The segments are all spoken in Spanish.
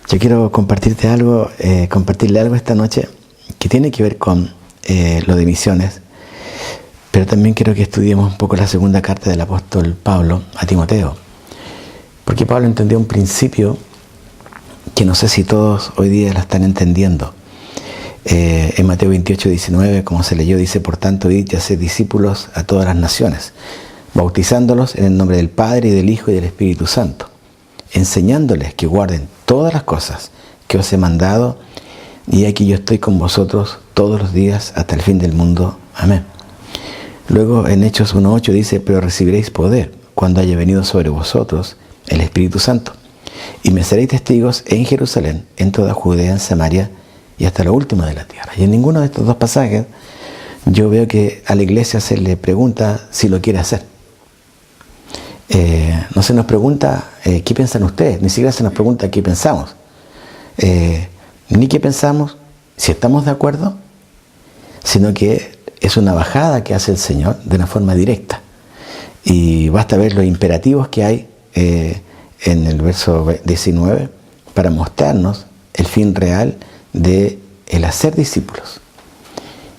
Yo quiero compartirle algo esta noche que tiene que ver con lo de misiones, pero también quiero que estudiemos un poco la segunda carta del apóstol Pablo a Timoteo, porque Pablo entendió un principio que no sé si todos hoy día lo están entendiendo. En Mateo 28, 19, como se leyó, dice: por tanto, id y haced discípulos a todas las naciones, bautizándolos en el nombre del Padre, y del Hijo, y del Espíritu Santo, enseñándoles que guarden todas las cosas que os he mandado, y aquí yo estoy con vosotros todos los días hasta el fin del mundo. Amén. Luego en Hechos 1:8 dice: pero recibiréis poder cuando haya venido sobre vosotros el Espíritu Santo, y me seréis testigos en Jerusalén, en toda Judea, en Samaria y hasta lo último de la tierra. Y en ninguno de estos dos pasajes yo veo que a la iglesia se le pregunta si lo quiere hacer. No se nos pregunta qué piensan ustedes, ni siquiera se nos pregunta qué pensamos, ni qué pensamos, si estamos de acuerdo, sino que es una bajada que hace el Señor de una forma directa. Y basta ver los imperativos que hay en el verso 19 para mostrarnos el fin real de el hacer discípulos.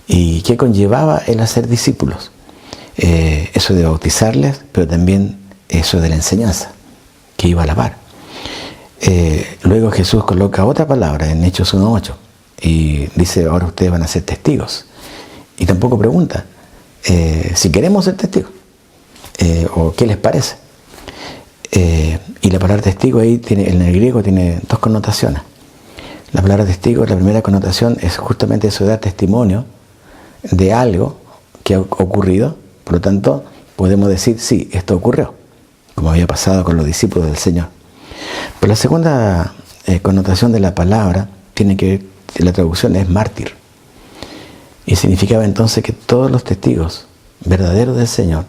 ¿Y qué conllevaba el hacer discípulos? Eso de bautizarles, pero también eso de la enseñanza, que iba a la par. Luego Jesús coloca otra palabra en Hechos 1:8 y dice: ahora ustedes van a ser testigos. Y tampoco pregunta si queremos ser testigos o qué les parece. Y la palabra testigo ahí en el griego tiene dos connotaciones. La palabra testigo, la primera connotación es justamente eso de dar testimonio de algo que ha ocurrido. Por lo tanto, podemos decir: sí, esto ocurrió, como había pasado con los discípulos del Señor. Pero la segunda connotación de la palabra tiene que ver, la traducción es mártir. Y significaba entonces que todos los testigos verdaderos del Señor,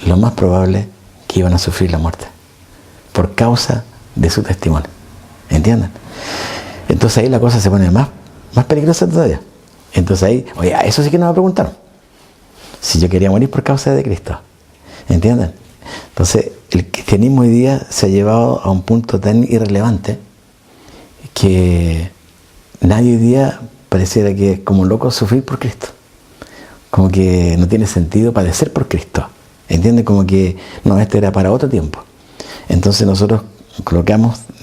lo más probable que iban a sufrir la muerte por causa de su testimonio. ¿Entienden? Entonces ahí la cosa se pone más peligrosa todavía. Entonces ahí, oye, eso sí que no me preguntaron si yo quería morir por causa de Cristo. ¿Entienden? Entonces el cristianismo hoy día se ha llevado a un punto tan irrelevante que nadie hoy día pareciera que es como loco sufrir por Cristo. Como que no tiene sentido padecer por Cristo. ¿Entienden? Como que no, esto era para otro tiempo. Entonces nosotros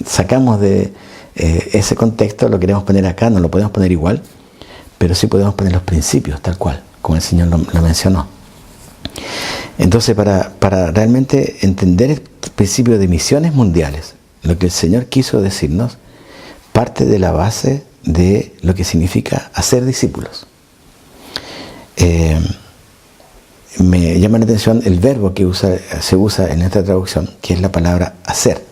sacamos de ese contexto, lo queremos poner acá, no lo podemos poner igual, pero sí podemos poner los principios tal cual, como el Señor lo mencionó. Entonces, para realmente entender el principio de misiones mundiales, lo que el Señor quiso decirnos, parte de la base de lo que significa hacer discípulos. Me llama la atención el verbo que se usa en esta traducción, que es la palabra hacer.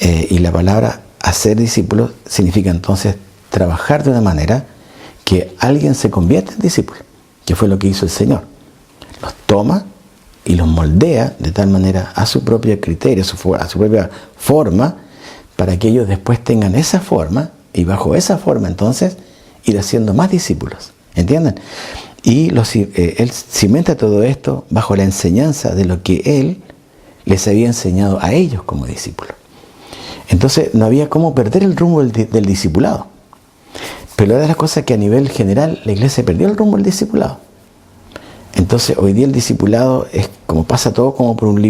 Y la palabra hacer discípulos significa entonces trabajar de una manera que alguien se convierta en discípulo, que fue lo que hizo el Señor. Los toma y los moldea de tal manera a su propio criterio, a su propia forma, para que ellos después tengan esa forma, y bajo esa forma entonces ir haciendo más discípulos. ¿Entienden? Y él cimenta todo esto bajo la enseñanza de lo que él les había enseñado a ellos como discípulos. Entonces no había cómo perder el rumbo del discipulado. Pero una de las cosas que a nivel general la iglesia perdió el rumbo del discipulado. Entonces hoy día el discipulado es como pasa todo como por un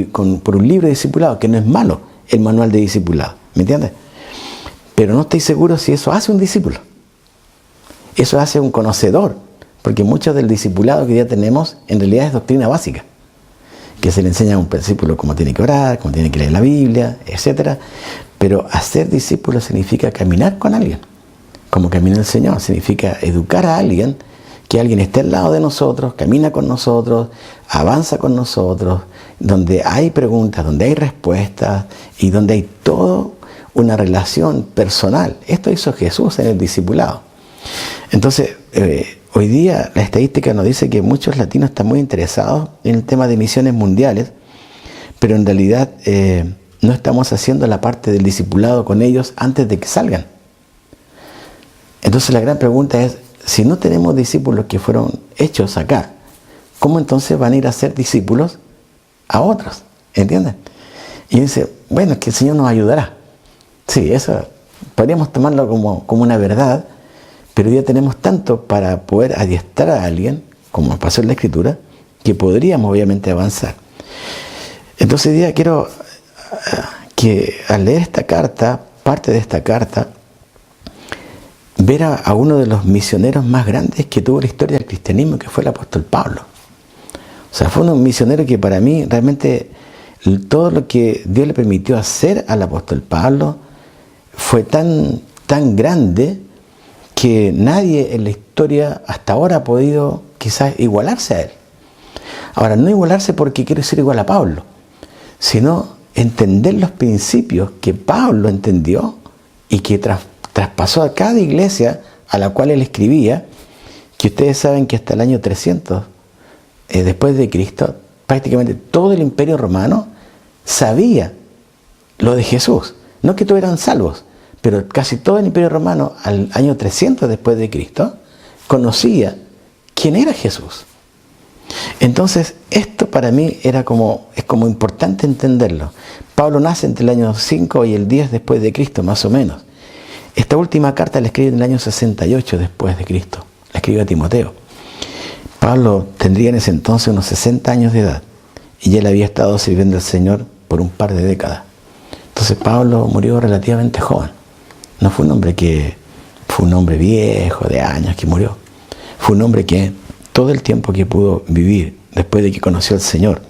libro de discipulado, que no es malo el manual de discipulado. ¿Me entiendes? Pero no estoy seguro si eso hace un discípulo. Eso hace un conocedor. Porque mucho del discipulado que ya tenemos en realidad es doctrina básica, que se le enseña a un discípulo cómo tiene que orar, cómo tiene que leer la Biblia, etc. Pero hacer discípulo significa caminar con alguien, como camina el Señor. Significa educar a alguien, que alguien esté al lado de nosotros, camina con nosotros, avanza con nosotros, donde hay preguntas, donde hay respuestas y donde hay toda una relación personal. Esto hizo Jesús en el discipulado. Entonces, hoy día la estadística nos dice que muchos latinos están muy interesados en el tema de misiones mundiales, pero en realidad no estamos haciendo la parte del discipulado con ellos antes de que salgan. Entonces la gran pregunta es, si no tenemos discípulos que fueron hechos acá, ¿cómo entonces van a ir a ser discípulos a otros? ¿Entienden? Y dice, bueno, es que el Señor nos ayudará. Sí, eso podríamos tomarlo como una verdad, pero ya tenemos tanto para poder adiestrar a alguien, como pasó en la Escritura, que podríamos obviamente avanzar. Entonces hoy día quiero que al leer esta carta, parte de esta carta, ver a uno de los misioneros más grandes que tuvo la historia del cristianismo, que fue el apóstol Pablo. O sea, fue un misionero que para mí realmente todo lo que Dios le permitió hacer al apóstol Pablo fue tan grande que nadie en la historia hasta ahora ha podido quizás igualarse a él. Ahora, no igualarse porque quiere ser igual a Pablo, sino entender los principios que Pablo entendió y que traspasó a cada iglesia a la cual él escribía, que ustedes saben que hasta el año 300 después de Cristo, prácticamente todo el imperio romano sabía lo de Jesús. No que todos eran salvos, pero casi todo el imperio romano al año 300 después de Cristo conocía quién era Jesús. Entonces, esto para mí es como importante entenderlo. Pablo nace entre el año 5 y el 10 después de Cristo, más o menos. Esta última carta la escribe en el año 68 después de Cristo. La escribe a Timoteo. Pablo tendría en ese entonces unos 60 años de edad y él había estado sirviendo al Señor por un par de décadas. Entonces Pablo murió relativamente joven. No fue un hombre viejo, de años, que murió. Fue un hombre que todo el tiempo que pudo vivir después de que conoció al Señor,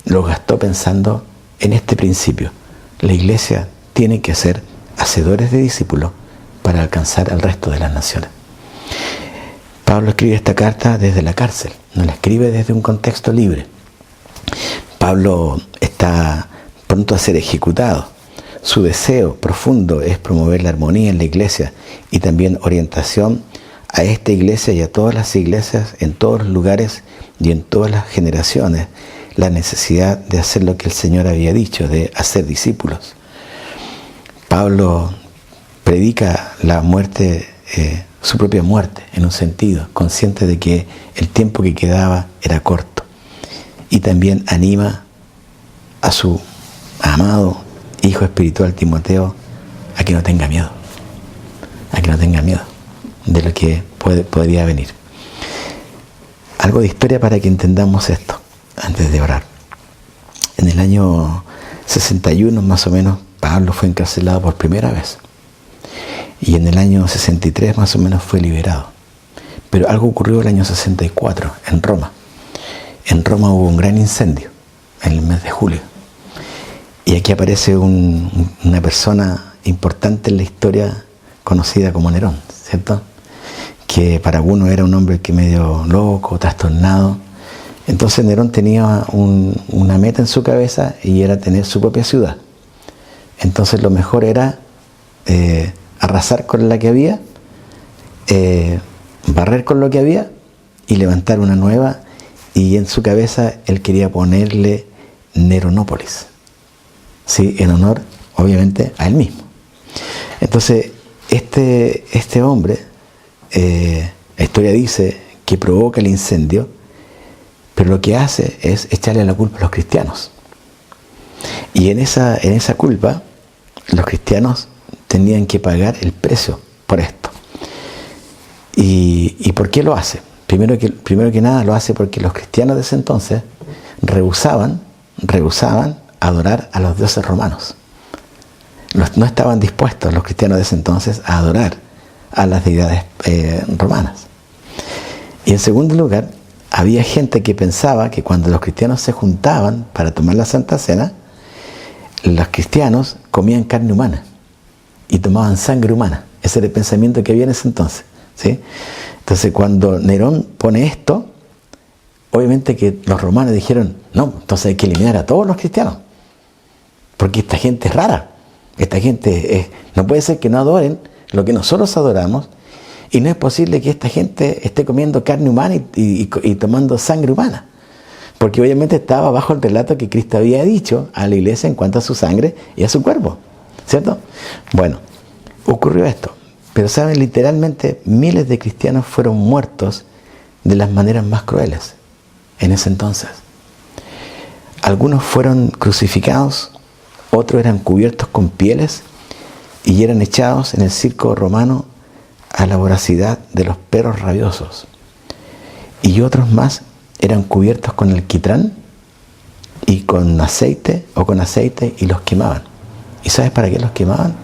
lo gastó pensando en este principio. La iglesia tiene que ser hacedores de discípulos para alcanzar al resto de las naciones. Pablo escribe esta carta desde la cárcel, no la escribe desde un contexto libre. Pablo está pronto a ser ejecutado. Su deseo profundo es promover la armonía en la iglesia y también orientación a esta iglesia y a todas las iglesias en todos los lugares y en todas las generaciones, la necesidad de hacer lo que el Señor había dicho, de hacer discípulos. Pablo predica la muerte, su propia muerte, en un sentido, consciente de que el tiempo que quedaba era corto. Y también anima a su amado hijo espiritual Timoteo a que no tenga miedo, de lo que podría venir. Algo de historia para que entendamos esto, antes de orar. En el año 61, más o menos, Pablo fue encarcelado por primera vez. Y en el año 63 más o menos fue liberado. Pero algo ocurrió el año 64 en Roma. En Roma hubo un gran incendio en el mes de julio. Y aquí aparece una persona importante en la historia conocida como Nerón, ¿cierto? Que para algunos era un hombre que medio loco, trastornado. Entonces Nerón tenía una meta en su cabeza y era tener su propia ciudad. Entonces lo mejor era arrasar con la que había, barrer con lo que había y levantar una nueva, y en su cabeza él quería ponerle Neronópolis, ¿sí? En honor obviamente a él mismo. Entonces este hombre, la historia dice que provoca el incendio, pero lo que hace es echarle la culpa a los cristianos, y en esa culpa los cristianos tenían que pagar el precio por esto. ¿Y por qué lo hace? Primero que nada lo hace porque los cristianos de ese entonces rehusaban adorar a los dioses romanos. No estaban dispuestos los cristianos de ese entonces a adorar a las deidades romanas. Y en segundo lugar, había gente que pensaba que cuando los cristianos se juntaban para tomar la Santa Cena, los cristianos comían carne humana y tomaban sangre humana. Ese era el pensamiento que había en ese entonces, ¿sí? Entonces cuando Nerón pone esto, obviamente que los romanos dijeron, no, entonces hay que eliminar a todos los cristianos, porque esta gente es rara, esta gente no puede ser que no adoren lo que nosotros adoramos, y no es posible que esta gente esté comiendo carne humana y tomando sangre humana, porque obviamente estaba bajo el relato que Cristo había dicho a la iglesia en cuanto a su sangre y a su cuerpo, ¿cierto? Bueno, ocurrió esto, pero saben, literalmente miles de cristianos fueron muertos de las maneras más crueles en ese entonces. Algunos fueron crucificados Otros eran cubiertos con pieles y eran echados en el circo romano a la voracidad de los perros rabiosos. Y otros más eran cubiertos con alquitrán y con aceite y los quemaban. ¿Y sabes para qué los quemaban?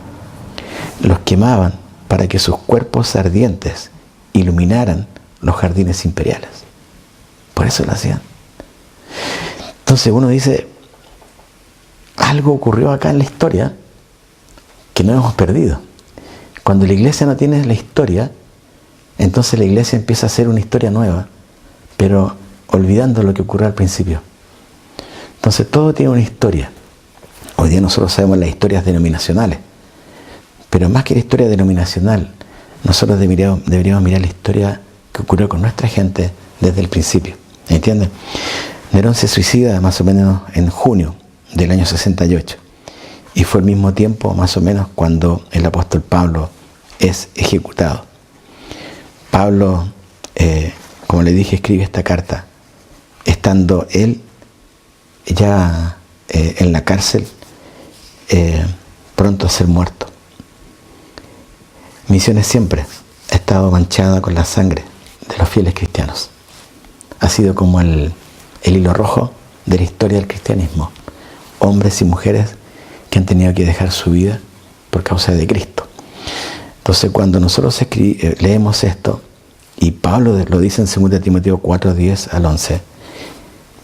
Los quemaban para que sus cuerpos ardientes iluminaran los jardines imperiales. Por eso lo hacían. Entonces uno dice, algo ocurrió acá en la historia que no hemos perdido. Cuando la iglesia no tiene la historia, entonces la iglesia empieza a hacer una historia nueva, pero olvidando lo que ocurrió al principio. Entonces todo tiene una historia. Hoy día nosotros sabemos las historias denominacionales, pero más que la historia denominacional, nosotros deberíamos mirar la historia que ocurrió con nuestra gente desde el principio. ¿Entienden? Nerón se suicida más o menos en junio del año 68 y fue al mismo tiempo más o menos cuando el apóstol Pablo es ejecutado. Pablo, como le dije, escribe esta carta estando él ya en la cárcel, pronto a ser muerto. Misiones siempre ha estado manchada con la sangre de los fieles cristianos. Ha sido como el hilo rojo de la historia del cristianismo. Hombres y mujeres que han tenido que dejar su vida por causa de Cristo. Entonces cuando nosotros leemos esto, y Pablo lo dice en 2 Timoteo 4, 10 al 11,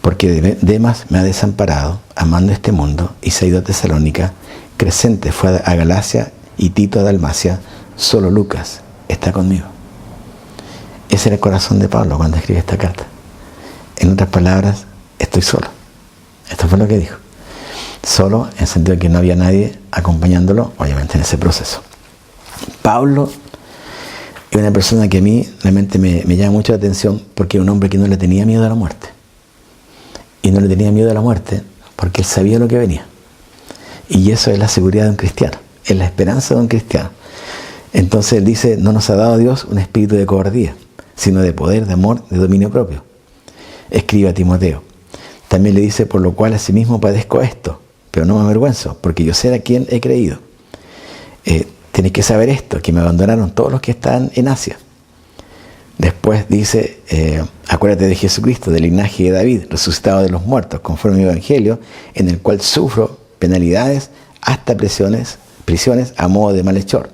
porque Demas me ha desamparado, amando este mundo, y se ha ido a Tesalónica, Crescente fue a Galacia y Tito a Dalmacia, solo Lucas está conmigo. Ese era el corazón de Pablo cuando escribe esta carta. En otras palabras, estoy solo. Esto fue lo que dijo. Solo en el sentido de que no había nadie acompañándolo, obviamente, en ese proceso. Pablo es una persona que a mí realmente me llama mucho la atención porque era un hombre que no le tenía miedo a la muerte. Y no le tenía miedo a la muerte porque él sabía lo que venía. Y eso es la seguridad de un cristiano, es la esperanza de un cristiano. Entonces él dice, no nos ha dado Dios un espíritu de cobardía, sino de poder, de amor, de dominio propio. Escribe a Timoteo. También le dice, por lo cual asimismo padezco esto, pero no me avergüenzo, porque yo sé a quién he creído. Tenéis que saber esto, que me abandonaron todos los que están en Asia. Después dice, acuérdate de Jesucristo, del linaje de David, resucitado de los muertos, conforme al Evangelio, en el cual sufro penalidades hasta prisiones a modo de malhechor.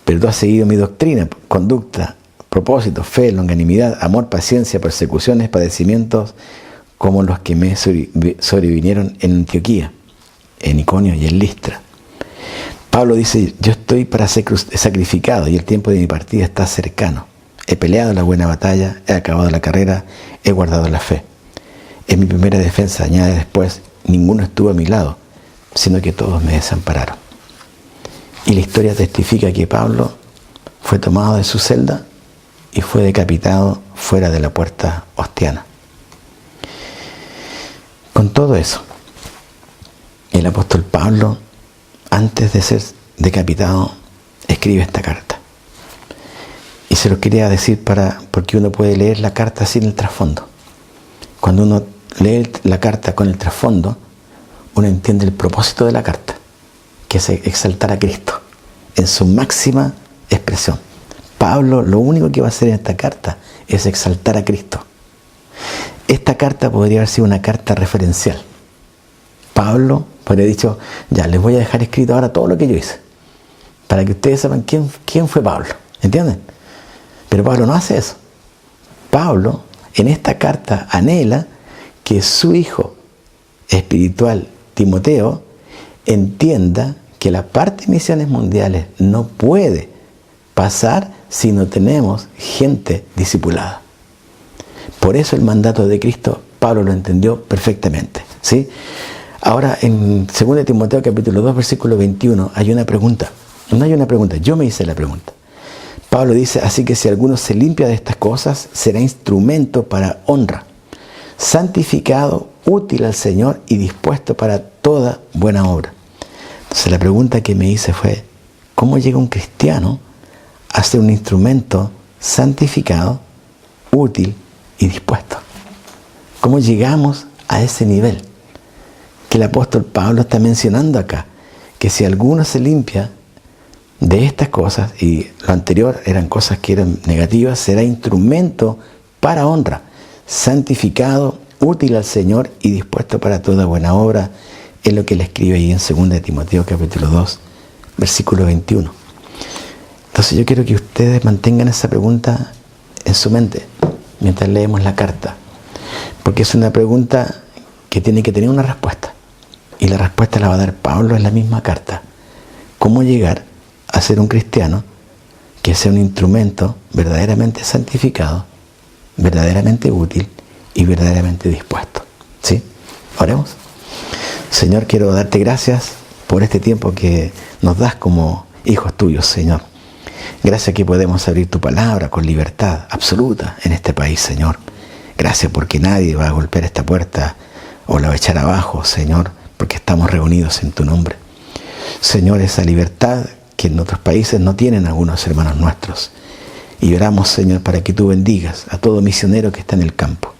Pero tú has seguido mi doctrina, conducta, propósito, fe, longanimidad, amor, paciencia, persecuciones, padecimientos, como los que me sobrevinieron en Antioquía, en Iconio y en Listra. Pablo dice, yo estoy para ser sacrificado y el tiempo de mi partida está cercano. He peleado la buena batalla, he acabado la carrera, he guardado la fe. En mi primera defensa, añade después, ninguno estuvo a mi lado, sino que todos me desampararon. Y la historia testifica que Pablo fue tomado de su celda y fue decapitado fuera de la puerta Ostiana. Con todo eso, el apóstol Pablo, antes de ser decapitado, escribe esta carta. Y se lo quería decir porque uno puede leer la carta sin el trasfondo. Cuando uno lee la carta con el trasfondo, uno entiende el propósito de la carta, que es exaltar a Cristo en su máxima expresión. Pablo lo único que va a hacer en esta carta es exaltar a Cristo. Esta carta podría haber sido una carta referencial. Pablo podría haber dicho, ya, les voy a dejar escrito ahora todo lo que yo hice, para que ustedes sepan quién fue Pablo. ¿Entienden? Pero Pablo no hace eso. Pablo, en esta carta, anhela que su hijo espiritual, Timoteo, entienda que la parte de misiones mundiales no puede pasar si no tenemos gente discipulada. Por eso el mandato de Cristo, Pablo lo entendió perfectamente, ¿sí? Ahora, en 2 Timoteo capítulo 2, versículo 21, hay una pregunta. No hay una pregunta, yo me hice la pregunta. Pablo dice, así que si alguno se limpia de estas cosas, será instrumento para honra, santificado, útil al Señor y dispuesto para toda buena obra. Entonces la pregunta que me hice fue, ¿cómo llega un cristiano a ser un instrumento santificado, útil y dispuesto? ¿Cómo llegamos a ese nivel? que el apóstol Pablo está mencionando acá, que si alguno se limpia de estas cosas, y lo anterior eran cosas que eran negativas, será instrumento para honra, santificado, útil al Señor y dispuesto para toda buena obra, es lo que le escribe ahí en 2 Timoteo capítulo 2, versículo 21. Entonces yo quiero que ustedes mantengan esa pregunta en su mente mientras leemos la carta, porque es una pregunta que tiene que tener una respuesta, y la respuesta la va a dar Pablo en la misma carta. ¿Cómo llegar a ser un cristiano que sea un instrumento verdaderamente santificado, verdaderamente útil y verdaderamente dispuesto? ¿Sí? Oremos. Señor, quiero darte gracias por este tiempo que nos das como hijos tuyos, Señor. Gracias que podemos abrir tu palabra con libertad absoluta en este país, Señor. Gracias porque nadie va a golpear esta puerta o la va a echar abajo, Señor, porque estamos reunidos en tu nombre. Señor, esa libertad que en otros países no tienen algunos hermanos nuestros. Y oramos, Señor, para que tú bendigas a todo misionero que está en el campo.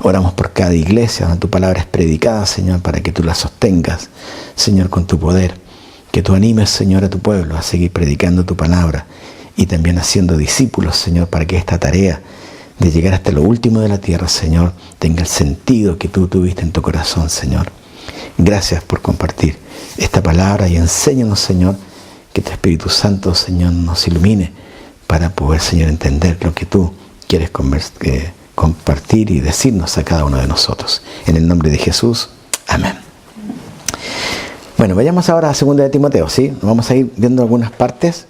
Oramos por cada iglesia donde tu palabra es predicada, Señor, para que tú la sostengas, Señor, con tu poder. Que tú animes, Señor, a tu pueblo a seguir predicando tu palabra y también haciendo discípulos, Señor, para que esta tarea de llegar hasta lo último de la tierra, Señor, tenga el sentido que tú tuviste en tu corazón, Señor. Gracias por compartir esta palabra y enséñanos, Señor, que tu Espíritu Santo, Señor, nos ilumine para poder, Señor, entender lo que tú quieres compartir y decirnos a cada uno de nosotros. En el nombre de Jesús, amén. Bueno, vayamos ahora a 2 Timoteo, ¿sí? Vamos a ir viendo algunas partes.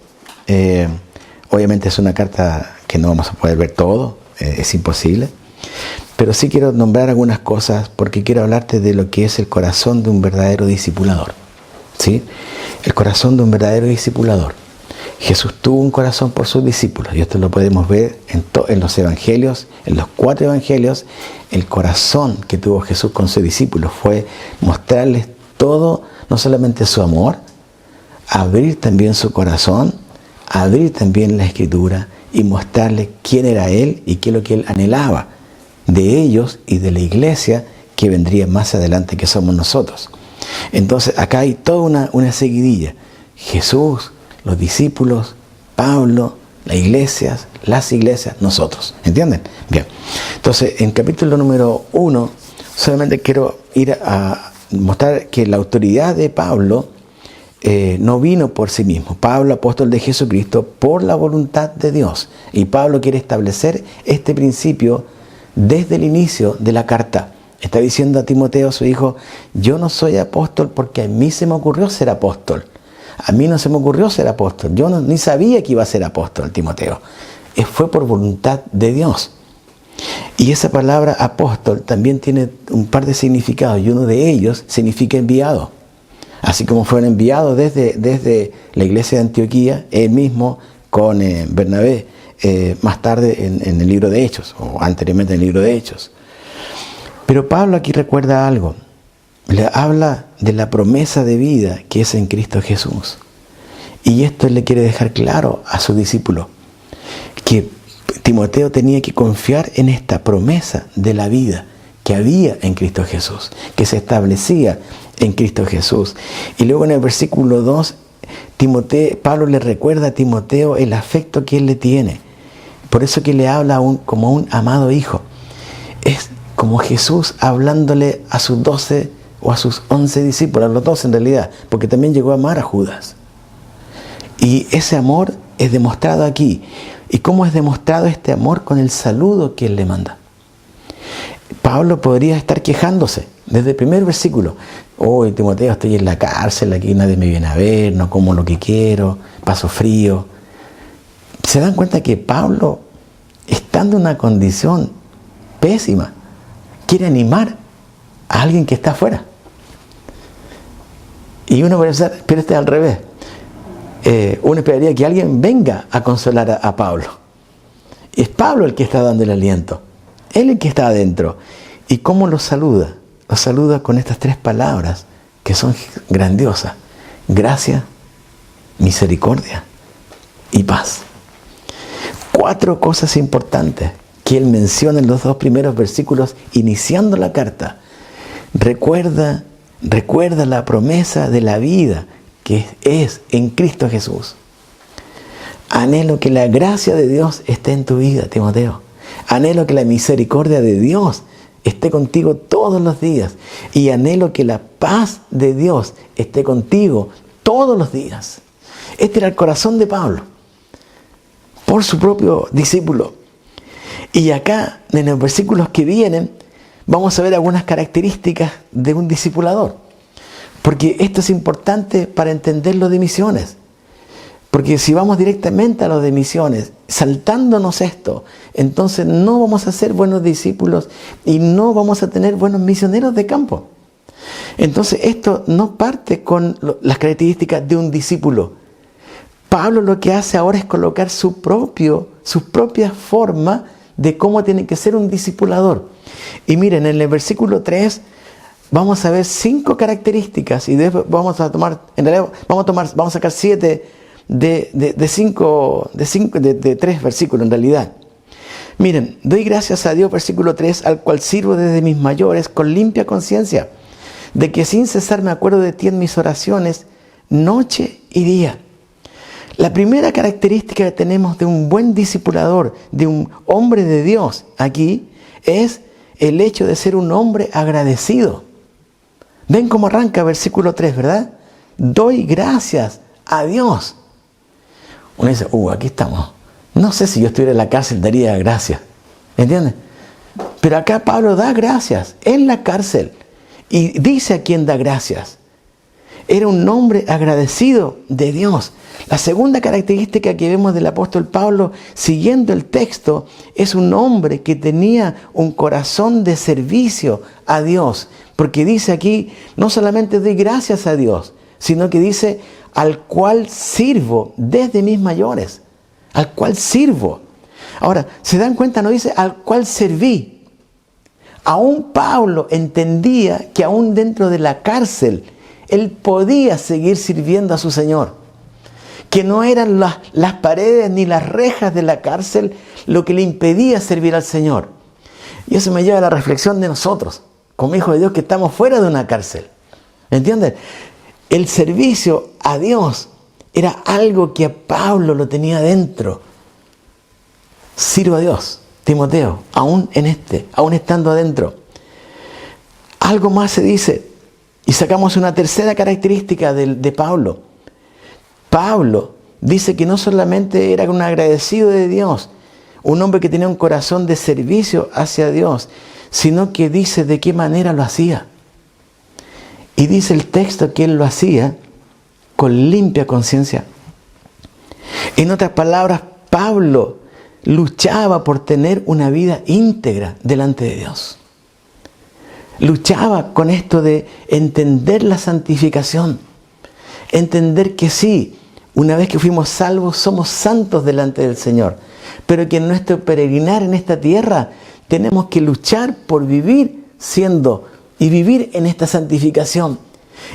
Obviamente es una carta que no vamos a poder ver todo, es imposible. Pero sí quiero nombrar algunas cosas porque quiero hablarte de lo que es el corazón de un verdadero discipulador, ¿sí? El corazón de un verdadero discipulador. Jesús tuvo un corazón por sus discípulos, y esto lo podemos ver en los evangelios, en los 4 evangelios. El corazón que tuvo Jesús con sus discípulos fue mostrarles todo, no solamente su amor, abrir también su corazón, abrir también la Escritura y mostrarles quién era Él y qué es lo que Él anhelaba de ellos y de la iglesia que vendría más adelante, que somos nosotros. Entonces acá hay toda una seguidilla. Jesús, los discípulos, Pablo, las iglesias, nosotros. ¿Entienden? Bien. Entonces, en capítulo número 1, solamente quiero ir a mostrar que la autoridad de Pablo no vino por sí mismo. Pablo, apóstol de Jesucristo, por la voluntad de Dios. Y Pablo quiere establecer este principio desde el inicio de la carta. Está diciendo a Timoteo, su hijo, yo no soy apóstol porque a mí se me ocurrió ser apóstol. A mí no se me ocurrió ser apóstol. Yo ni sabía que iba a ser apóstol, Timoteo. Fue por voluntad de Dios. Y esa palabra apóstol también tiene un par de significados, y uno de ellos significa enviado. Así como fueron enviados desde la iglesia de Antioquía, él mismo con Bernabé, más tarde en el libro de Hechos, o anteriormente en el libro de Hechos. Pero Pablo aquí recuerda algo. Le habla de la promesa de vida que es en Cristo Jesús. Y esto le quiere dejar claro a su discípulo, que Timoteo tenía que confiar en esta promesa de la vida que había en Cristo Jesús, que se establecía en Cristo Jesús. Y luego en el versículo 2, Pablo le recuerda a Timoteo el afecto que él le tiene. Por eso que le habla como un amado hijo. Es como Jesús hablándole a sus 12 o a sus 11 discípulos, a los 12 en realidad, porque también llegó a amar a Judas. Y ese amor es demostrado aquí. ¿Y cómo es demostrado este amor? Con el saludo que él le manda. Pablo podría estar quejándose desde el primer versículo. Oh, Timoteo, estoy en la cárcel, aquí nadie me viene a ver, no como lo que quiero, paso frío. ¿Se dan cuenta que Pablo, estando en una condición pésima, quiere animar a alguien que está afuera? Y uno puede pensar, pero este es al revés. Uno esperaría que alguien venga a consolar a Pablo. Es Pablo el que está dando el aliento. Él el que está adentro. ¿Y cómo lo saluda? Lo saluda con estas 3 palabras que son grandiosas. Gracia, misericordia y paz. 4 cosas importantes que él menciona en los 2 primeros versículos iniciando la carta. Recuerda Recuerda la promesa de la vida que es en Cristo Jesús. Anhelo que la gracia de Dios esté en tu vida, Timoteo. Anhelo que la misericordia de Dios esté contigo todos los días. Y anhelo que la paz de Dios esté contigo todos los días. Este era el corazón de Pablo, por su propio discípulo. Y acá, en los versículos que vienen, vamos a ver algunas características de un discipulador. Porque esto es importante para entender lo de misiones. Porque si vamos directamente a lo de misiones, saltándonos esto, entonces no vamos a ser buenos discípulos y no vamos a tener buenos misioneros de campo. Entonces esto no parte con las características de un discípulo. Pablo lo que hace ahora es colocar su propia forma de cómo tiene que ser un discipulador. Y miren, en el versículo 3 vamos a ver 5 características y después vamos a sacar 7 de 3 versículos en realidad. Miren, doy gracias a Dios, versículo 3, al cual sirvo desde mis mayores con limpia conciencia, de que sin cesar me acuerdo de ti en mis oraciones, noche y día. La primera característica que tenemos de un buen discipulador, de un hombre de Dios aquí, es el hecho de ser un hombre agradecido. Ven cómo arranca versículo 3, ¿verdad? Doy gracias a Dios. Uno dice, aquí estamos. No sé si yo estuviera en la cárcel, daría gracias. ¿Entiendes? Pero acá Pablo da gracias en la cárcel y dice a quién da gracias. Era un hombre agradecido de Dios. La segunda característica que vemos del apóstol Pablo, siguiendo el texto, es un hombre que tenía un corazón de servicio a Dios. Porque dice aquí, no solamente doy gracias a Dios, sino que dice, al cual sirvo desde mis mayores. Al cual sirvo. Ahora, ¿se dan cuenta? No dice, al cual serví. Aún Pablo entendía que aún dentro de la cárcel, él podía seguir sirviendo a su Señor. Que no eran las paredes ni las rejas de la cárcel lo que le impedía servir al Señor. Y eso me lleva a la reflexión de nosotros, como hijos de Dios, que estamos fuera de una cárcel. ¿Entienden? El servicio a Dios era algo que a Pablo lo tenía dentro. Sirvo a Dios, Timoteo, aún estando adentro. Algo más se dice, y sacamos una tercera característica de Pablo. Pablo dice que no solamente era un agradecido de Dios, un hombre que tenía un corazón de servicio hacia Dios, sino que dice de qué manera lo hacía. Y dice el texto que él lo hacía con limpia conciencia. En otras palabras, Pablo luchaba por tener una vida íntegra delante de Dios. Luchaba con esto de entender la santificación. Entender que sí, una vez que fuimos salvos, somos santos delante del Señor. Pero que en nuestro peregrinar en esta tierra tenemos que luchar por vivir vivir en esta santificación.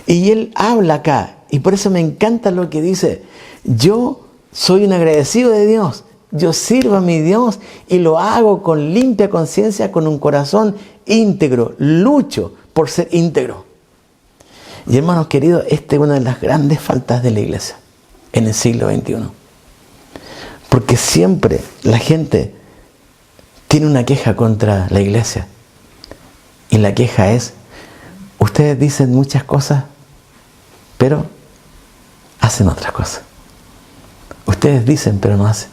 Y él habla acá, y por eso me encanta lo que dice. Yo soy un agradecido de Dios. Yo sirvo a mi Dios y lo hago con limpia conciencia, con un corazón íntegro. Lucho por ser íntegro. Y hermanos queridos, esta es una de las grandes faltas de la iglesia en el siglo XXI. Porque siempre la gente tiene una queja contra la iglesia. Y la queja es, ustedes dicen muchas cosas, pero hacen otras cosas. Ustedes dicen, pero no hacen.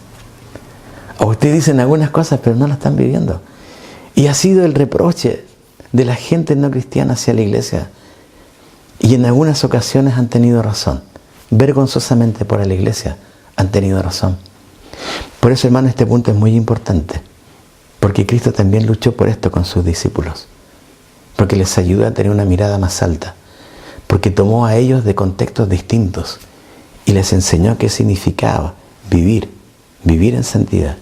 O ustedes dicen algunas cosas, pero no las están viviendo. Y ha sido el reproche de la gente no cristiana hacia la iglesia. Y en algunas ocasiones han tenido razón. Vergonzosamente para la iglesia han tenido razón. Por eso, hermano, este punto es muy importante. Porque Cristo también luchó por esto con sus discípulos. Porque les ayudó a tener una mirada más alta. Porque tomó a ellos de contextos distintos. Y les enseñó qué significaba vivir en santidad.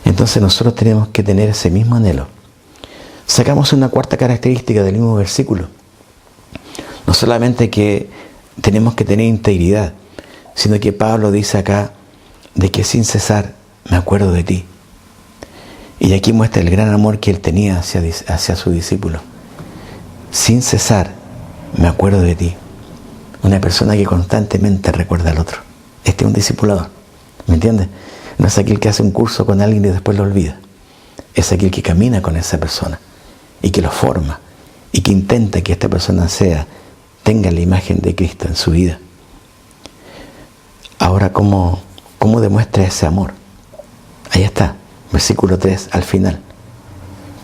Entonces nosotros tenemos que tener ese mismo anhelo. Sacamos una cuarta característica del mismo versículo. No solamente que tenemos que tener integridad, sino que Pablo dice acá de que sin cesar me acuerdo de ti. Y aquí muestra el gran amor que él tenía hacia su discípulo. Sin cesar me acuerdo de ti. Una persona que constantemente recuerda al otro. Este es un discipulador. ¿Me entiendes? No es aquel que hace un curso con alguien y después lo olvida. Es aquel que camina con esa persona y que lo forma y que intenta que esta persona tenga la imagen de Cristo en su vida. Ahora, ¿cómo demuestra ese amor? Ahí está, versículo 3 al final.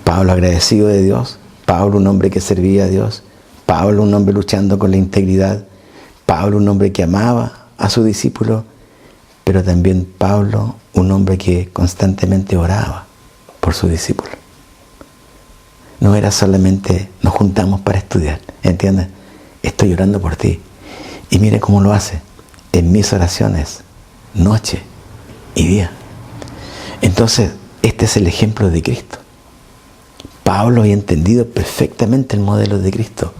Pablo agradecido de Dios, Pablo un hombre que servía a Dios, Pablo un hombre luchando con la integridad, Pablo un hombre que amaba a su discípulo, pero también Pablo un hombre que constantemente oraba por su discípulo. No era solamente nos juntamos para estudiar, ¿entiendes? Estoy orando por ti. Y mire cómo lo hace. En mis oraciones, noche y día. Entonces, este es el ejemplo de Cristo. Pablo había entendido perfectamente el modelo de Cristo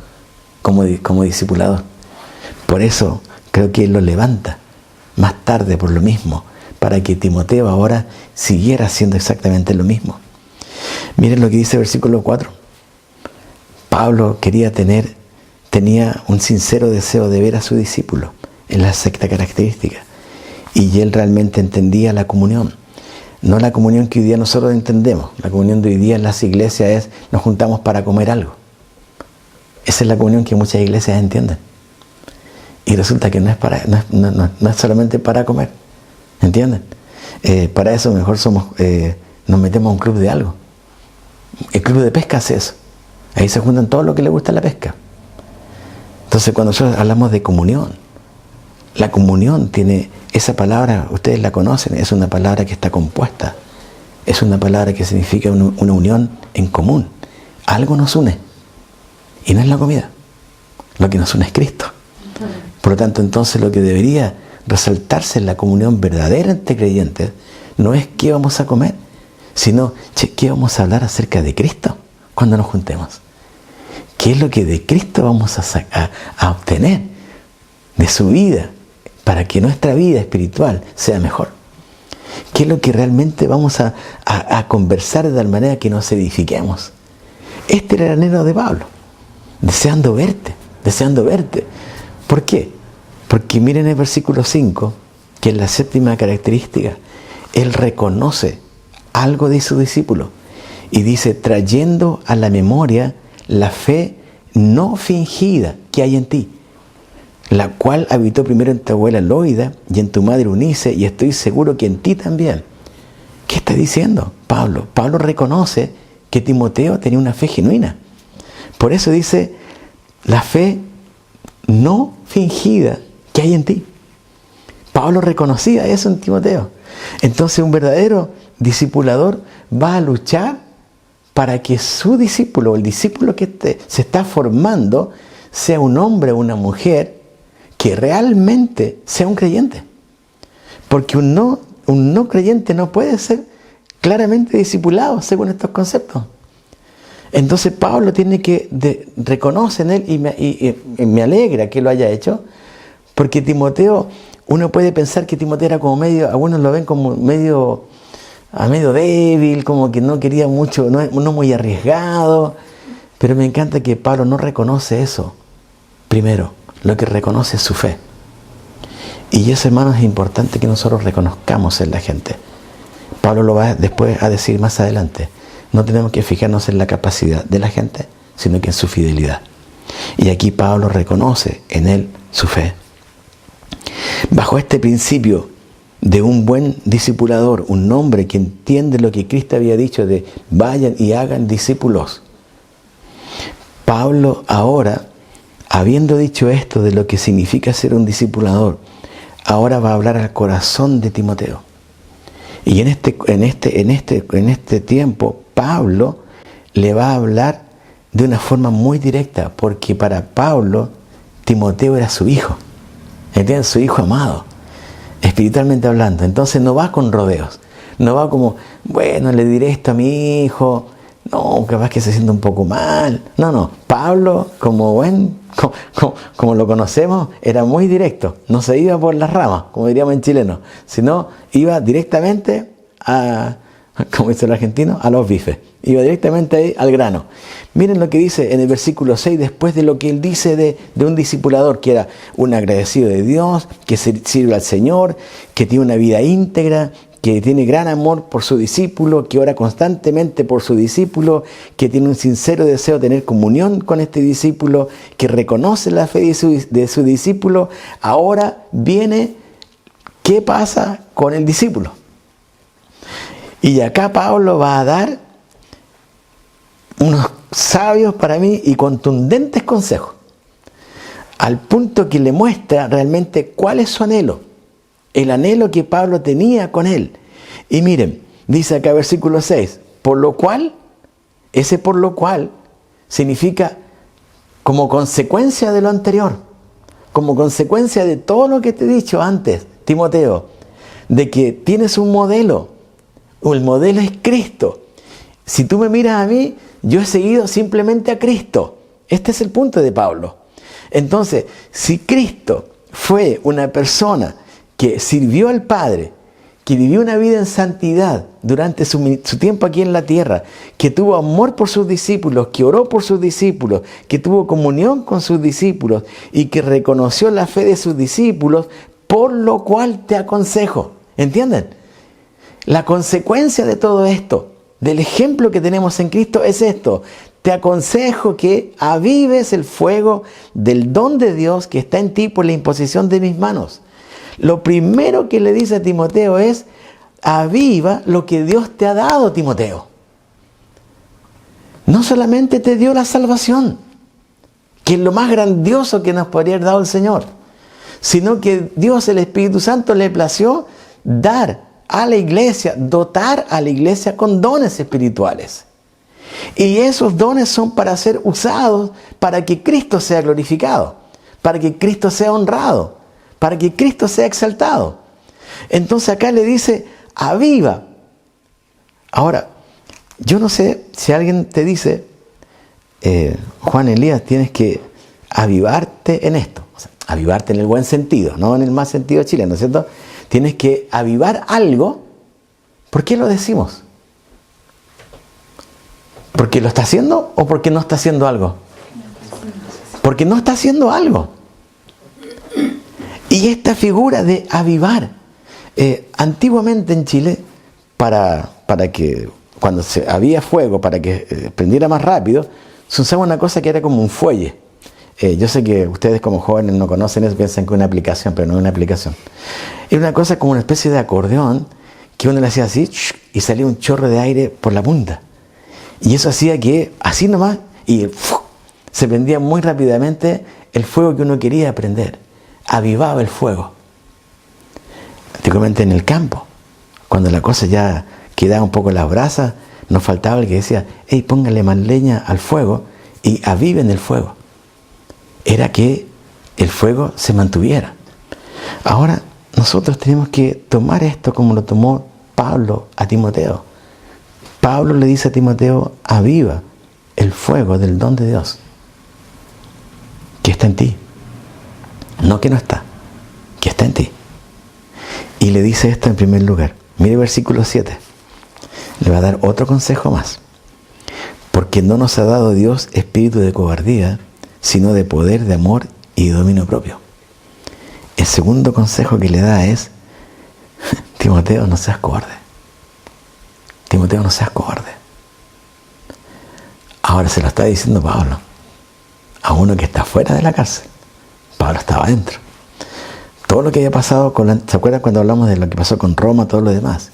como discipulador. Por eso creo que él lo levanta más tarde por lo mismo, para que Timoteo ahora siguiera haciendo exactamente lo mismo. Miren lo que dice el versículo 4. Pablo tenía un sincero deseo de ver a su discípulo en la sexta característica. Y él realmente entendía la comunión. No la comunión que hoy día nosotros entendemos. La comunión de hoy día en las iglesias es nos juntamos para comer algo. Esa es la comunión que muchas iglesias entienden. Y resulta que no es solamente para comer. ¿Entienden? Para eso mejor nos metemos a un club de algo. El club de pesca hace eso. Ahí se juntan todos los que les gusta la pesca. Entonces cuando nosotros hablamos de comunión, la comunión tiene esa palabra, ustedes la conocen, es una palabra que está compuesta. Es una palabra que significa una unión en común. Algo nos une. Y no es la comida. Lo que nos une es Cristo. Por lo tanto, entonces lo que debería resaltarse en la comunión verdadera entre creyentes no es qué vamos a comer, sino qué vamos a hablar acerca de Cristo cuando nos juntemos. ¿Qué es lo que de Cristo vamos a obtener de su vida para que nuestra vida espiritual sea mejor? ¿Qué es lo que realmente vamos a conversar de tal manera que nos edifiquemos? Este era el anhelo de Pablo, deseando verte. ¿Por qué? Porque miren el versículo 5, que es la séptima característica. Él reconoce algo de su discípulo y dice, trayendo a la memoria la fe no fingida que hay en ti, la cual habitó primero en tu abuela Loida y en tu madre Eunice, y estoy seguro que en ti también. ¿Qué está diciendo Pablo? Pablo reconoce que Timoteo tenía una fe genuina. Por eso dice, la fe no fingida que hay en ti. Pablo reconocía eso en Timoteo. Entonces un verdadero discipulador va a luchar para que su discípulo, el discípulo que se está formando, sea un hombre o una mujer que realmente sea un creyente. Porque un no creyente no puede ser claramente discipulado según estos conceptos. Entonces Pablo tiene que reconoce en él y me alegra que lo haya hecho, porque Timoteo, uno puede pensar que Timoteo era como medio, algunos lo ven como medio débil, como que no quería mucho, no muy arriesgado, pero me encanta que Pablo no reconoce eso. Primero, lo que reconoce es su fe. Y eso, hermanos, es importante que nosotros reconozcamos en la gente. Pablo lo va después a decir más adelante. No tenemos que fijarnos en la capacidad de la gente, sino que en su fidelidad. Y aquí Pablo reconoce en él su fe. Bajo este principio de un buen discipulador, un hombre que entiende lo que Cristo había dicho de vayan y hagan discípulos, Pablo ahora, habiendo dicho esto de lo que significa ser un discipulador, ahora va a hablar al corazón de Timoteo. Y en este tiempo, Pablo le va a hablar de una forma muy directa, porque para Pablo, Timoteo era su hijo. ¿Entiendes? Su hijo amado, espiritualmente hablando. Entonces no va con rodeos. No va como, bueno, le diré esto a mi hijo. No, capaz que se sienta un poco mal. No. Pablo, como lo conocemos, era muy directo. No se iba por las ramas, como diríamos en chileno, sino iba directamente a como dice el argentino, a los bifes. Iba directamente ahí al grano. Miren lo que dice en el versículo 6, después de lo que él dice de un discipulador, que era un agradecido de Dios, que sirve al Señor, que tiene una vida íntegra, que tiene gran amor por su discípulo, que ora constantemente por su discípulo, que tiene un sincero deseo de tener comunión con este discípulo, que reconoce la fe de su discípulo. Ahora viene, ¿qué pasa con el discípulo? Y acá Pablo va a dar unos sabios para mí y contundentes consejos, al punto que le muestra realmente cuál es su anhelo, el anhelo que Pablo tenía con él. Y miren, dice acá versículo 6, por lo cual significa como consecuencia de lo anterior, como consecuencia de todo lo que te he dicho antes, Timoteo, de que tienes un modelo, el modelo es Cristo. Si tú me miras a mí, yo he seguido simplemente a Cristo. Este es el punto de Pablo. Entonces, si Cristo fue una persona que sirvió al Padre, que vivió una vida en santidad durante su tiempo aquí en la tierra, que tuvo amor por sus discípulos, que oró por sus discípulos, que tuvo comunión con sus discípulos y que reconoció la fe de sus discípulos, por lo cual te aconsejo. ¿Entienden? La consecuencia de todo esto, del ejemplo que tenemos en Cristo, es esto. Te aconsejo que avives el fuego del don de Dios que está en ti por la imposición de mis manos. Lo primero que le dice a Timoteo es, aviva lo que Dios te ha dado, Timoteo. No solamente te dio la salvación, que es lo más grandioso que nos podría haber dado el Señor, sino que Dios, el Espíritu Santo, le plació dar a la iglesia, dotar a la iglesia con dones espirituales. Y esos dones son para ser usados para que Cristo sea glorificado, para que Cristo sea honrado, para que Cristo sea exaltado. Entonces acá le dice, aviva. Ahora, yo no sé si alguien te dice, Juan Elías, tienes que avivarte en esto. O sea, avivarte en el buen sentido, no en el mal sentido chileno, ¿cierto? Tienes que avivar algo. ¿Por qué lo decimos? ¿Porque lo está haciendo o porque no está haciendo algo? Porque no está haciendo algo. Y esta figura de avivar, antiguamente en Chile, para que cuando había fuego, para que prendiera más rápido, se usaba una cosa que era como un fuelle. Yo sé que ustedes como jóvenes no conocen eso, piensan que es una aplicación, pero no es una aplicación. Era una cosa como una especie de acordeón que uno le hacía así y salía un chorro de aire por la punta. Y eso hacía que así nomás y se prendía muy rápidamente el fuego que uno quería prender. Avivaba el fuego. Antiguamente en el campo, cuando la cosa ya quedaba un poco en las brasas, nos faltaba el que decía, hey, póngale más leña al fuego y aviven el fuego. Era que el fuego se mantuviera. Ahora nosotros tenemos que tomar esto como lo tomó Pablo a Timoteo. Pablo le dice a Timoteo, aviva el fuego del don de Dios que está en ti. No que no está, que está en ti. Y le dice esto en primer lugar. Mire versículo 7. Le va a dar otro consejo más. Porque no nos ha dado Dios espíritu de cobardía, sino de poder, de amor y de dominio propio. El segundo consejo que le da es, Timoteo, no seas cobarde. Timoteo, no seas cobarde. Ahora se lo está diciendo Pablo, a uno que está fuera de la cárcel. Pablo estaba adentro. Todo lo que había pasado ¿se acuerdan cuando hablamos de lo que pasó con Roma, todo lo demás?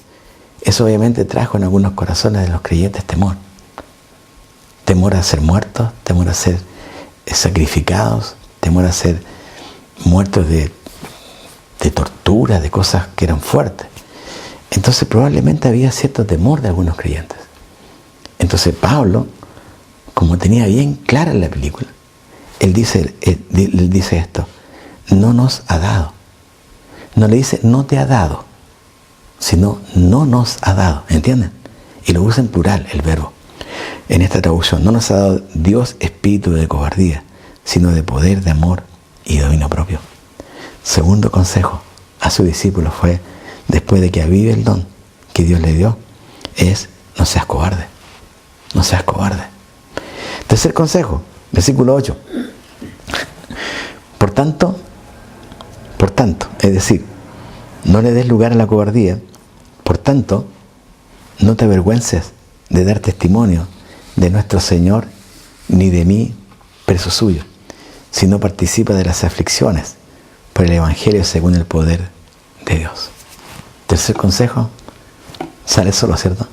Eso obviamente trajo en algunos corazones de los creyentes temor. Temor a ser muertos, temor a ser sacrificados, temor a ser muertos de tortura, de cosas que eran fuertes. Entonces probablemente había cierto temor de algunos creyentes. Entonces Pablo, como tenía bien clara la película, él dice esto, no nos ha dado. No le dice no te ha dado, sino no nos ha dado, ¿entienden? Y lo usa en plural el verbo. En esta traducción, no nos ha dado Dios espíritu de cobardía, sino de poder, de amor y dominio propio. Segundo consejo a su discípulo fue, después de que avive el don que Dios le dio, es: no seas cobarde. No seas cobarde. Tercer consejo, versículo 8. Por tanto, es decir, no le des lugar a la cobardía. Por tanto, no te avergüences de dar testimonio de nuestro Señor, ni de mí, preso suyo, sino participa de las aflicciones por el Evangelio según el poder de Dios. Tercer consejo, sale solo, ¿cierto?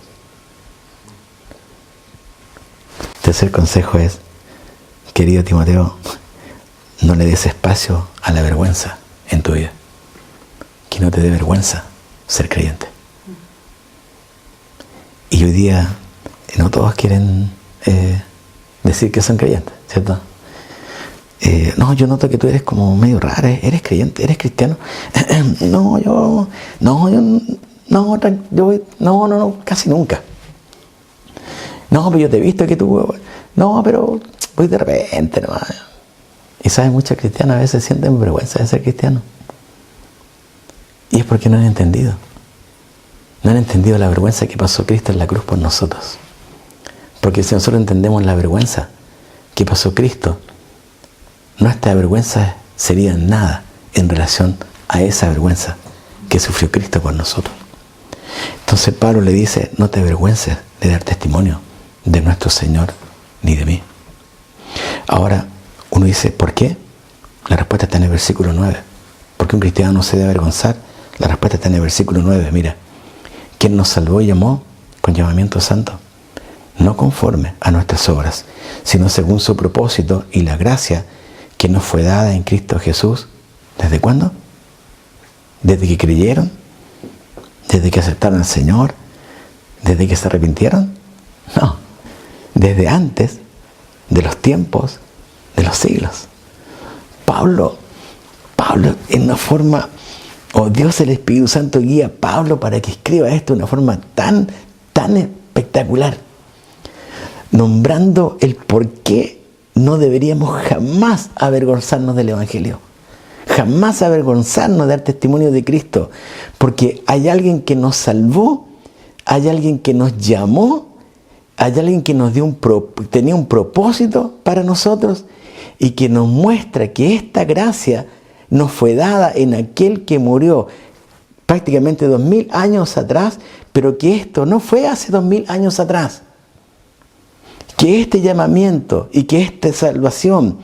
Tercer consejo es: querido Timoteo, no le des espacio a la vergüenza en tu vida. Que no te dé vergüenza ser creyente. Y hoy día no todos quieren decir que son creyentes, ¿cierto? No, yo noto que tú eres como medio raro. ¿Eres creyente? ¿Eres cristiano? No, casi nunca. No, pero yo te he visto que tú... No, pero voy de repente nomás. Y sabes, muchos cristianos a veces sienten vergüenza de ser cristianos. Y es porque no han entendido. No han entendido la vergüenza que pasó Cristo en la cruz por nosotros. Porque si nosotros entendemos la vergüenza que pasó Cristo, nuestra vergüenza sería nada en relación a esa vergüenza que sufrió Cristo por nosotros. Entonces Pablo le dice: no te avergüences de dar testimonio de nuestro Señor ni de mí. Ahora uno dice: ¿por qué? La respuesta está en el versículo 9. ¿Por qué un cristiano no se debe avergonzar? La respuesta está en el versículo 9. Mira: quien nos salvó y llamó con llamamiento santo, no conforme a nuestras obras, sino según su propósito y la gracia que nos fue dada en Cristo Jesús. ¿Desde cuándo? ¿Desde que creyeron? ¿Desde que aceptaron al Señor? ¿Desde que se arrepintieron? No, desde antes de los tiempos de los siglos. Pablo en una forma, Dios el Espíritu Santo guía a Pablo para que escriba esto de una forma tan espectacular, nombrando el por qué no deberíamos jamás avergonzarnos del Evangelio, jamás avergonzarnos de dar testimonio de Cristo, porque hay alguien que nos salvó, hay alguien que nos llamó, hay alguien que nos tenía un propósito para nosotros y que nos muestra que esta gracia nos fue dada en aquel que murió prácticamente 2000 años atrás, pero que esto no fue hace 2000 años atrás. Que este llamamiento y que esta salvación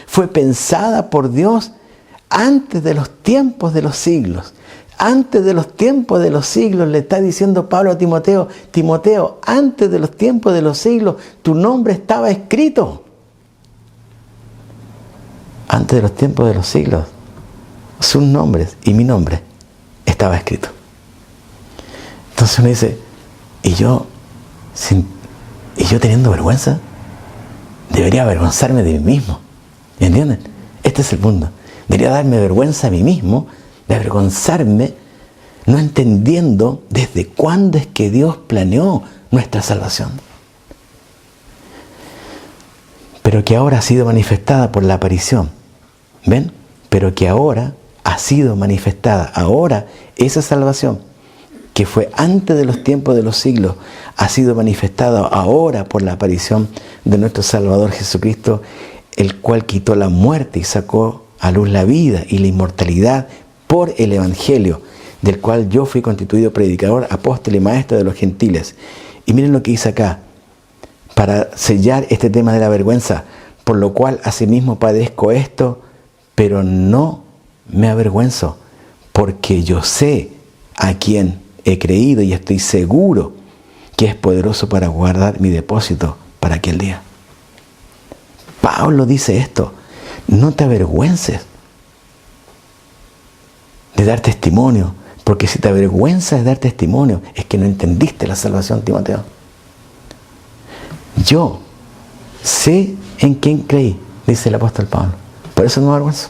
fue pensada por Dios antes de los tiempos de los siglos. Antes de los tiempos de los siglos, le está diciendo Pablo a Timoteo: Timoteo, antes de los tiempos de los siglos, tu nombre estaba escrito. Antes de los tiempos de los siglos, sus nombres y mi nombre estaba escrito. Entonces uno dice: ¿y yo teniendo vergüenza? Debería avergonzarme de mí mismo. ¿Entienden? Este es el punto. Debería darme vergüenza a mí mismo, de avergonzarme, no entendiendo desde cuándo es que Dios planeó nuestra salvación. Pero que ahora ha sido manifestada por la aparición. ¿Ven? Pero que ahora ha sido manifestada. Ahora esa salvación, que fue antes de los tiempos de los siglos, ha sido manifestada ahora por la aparición de nuestro Salvador Jesucristo, el cual quitó la muerte y sacó a luz la vida y la inmortalidad por el Evangelio, del cual yo fui constituido predicador, apóstol y maestro de los gentiles. Y miren lo que dice acá, para sellar este tema de la vergüenza: por lo cual asimismo padezco esto, pero no me avergüenzo, porque yo sé a quién he creído y estoy seguro que es poderoso para guardar mi depósito para aquel día. Pablo dice esto: no te avergüences de dar testimonio, porque si te avergüenzas de dar testimonio es que no entendiste la salvación, Timoteo. Yo sé en quién creí, dice el apóstol Pablo. Por eso no me avergüenzo.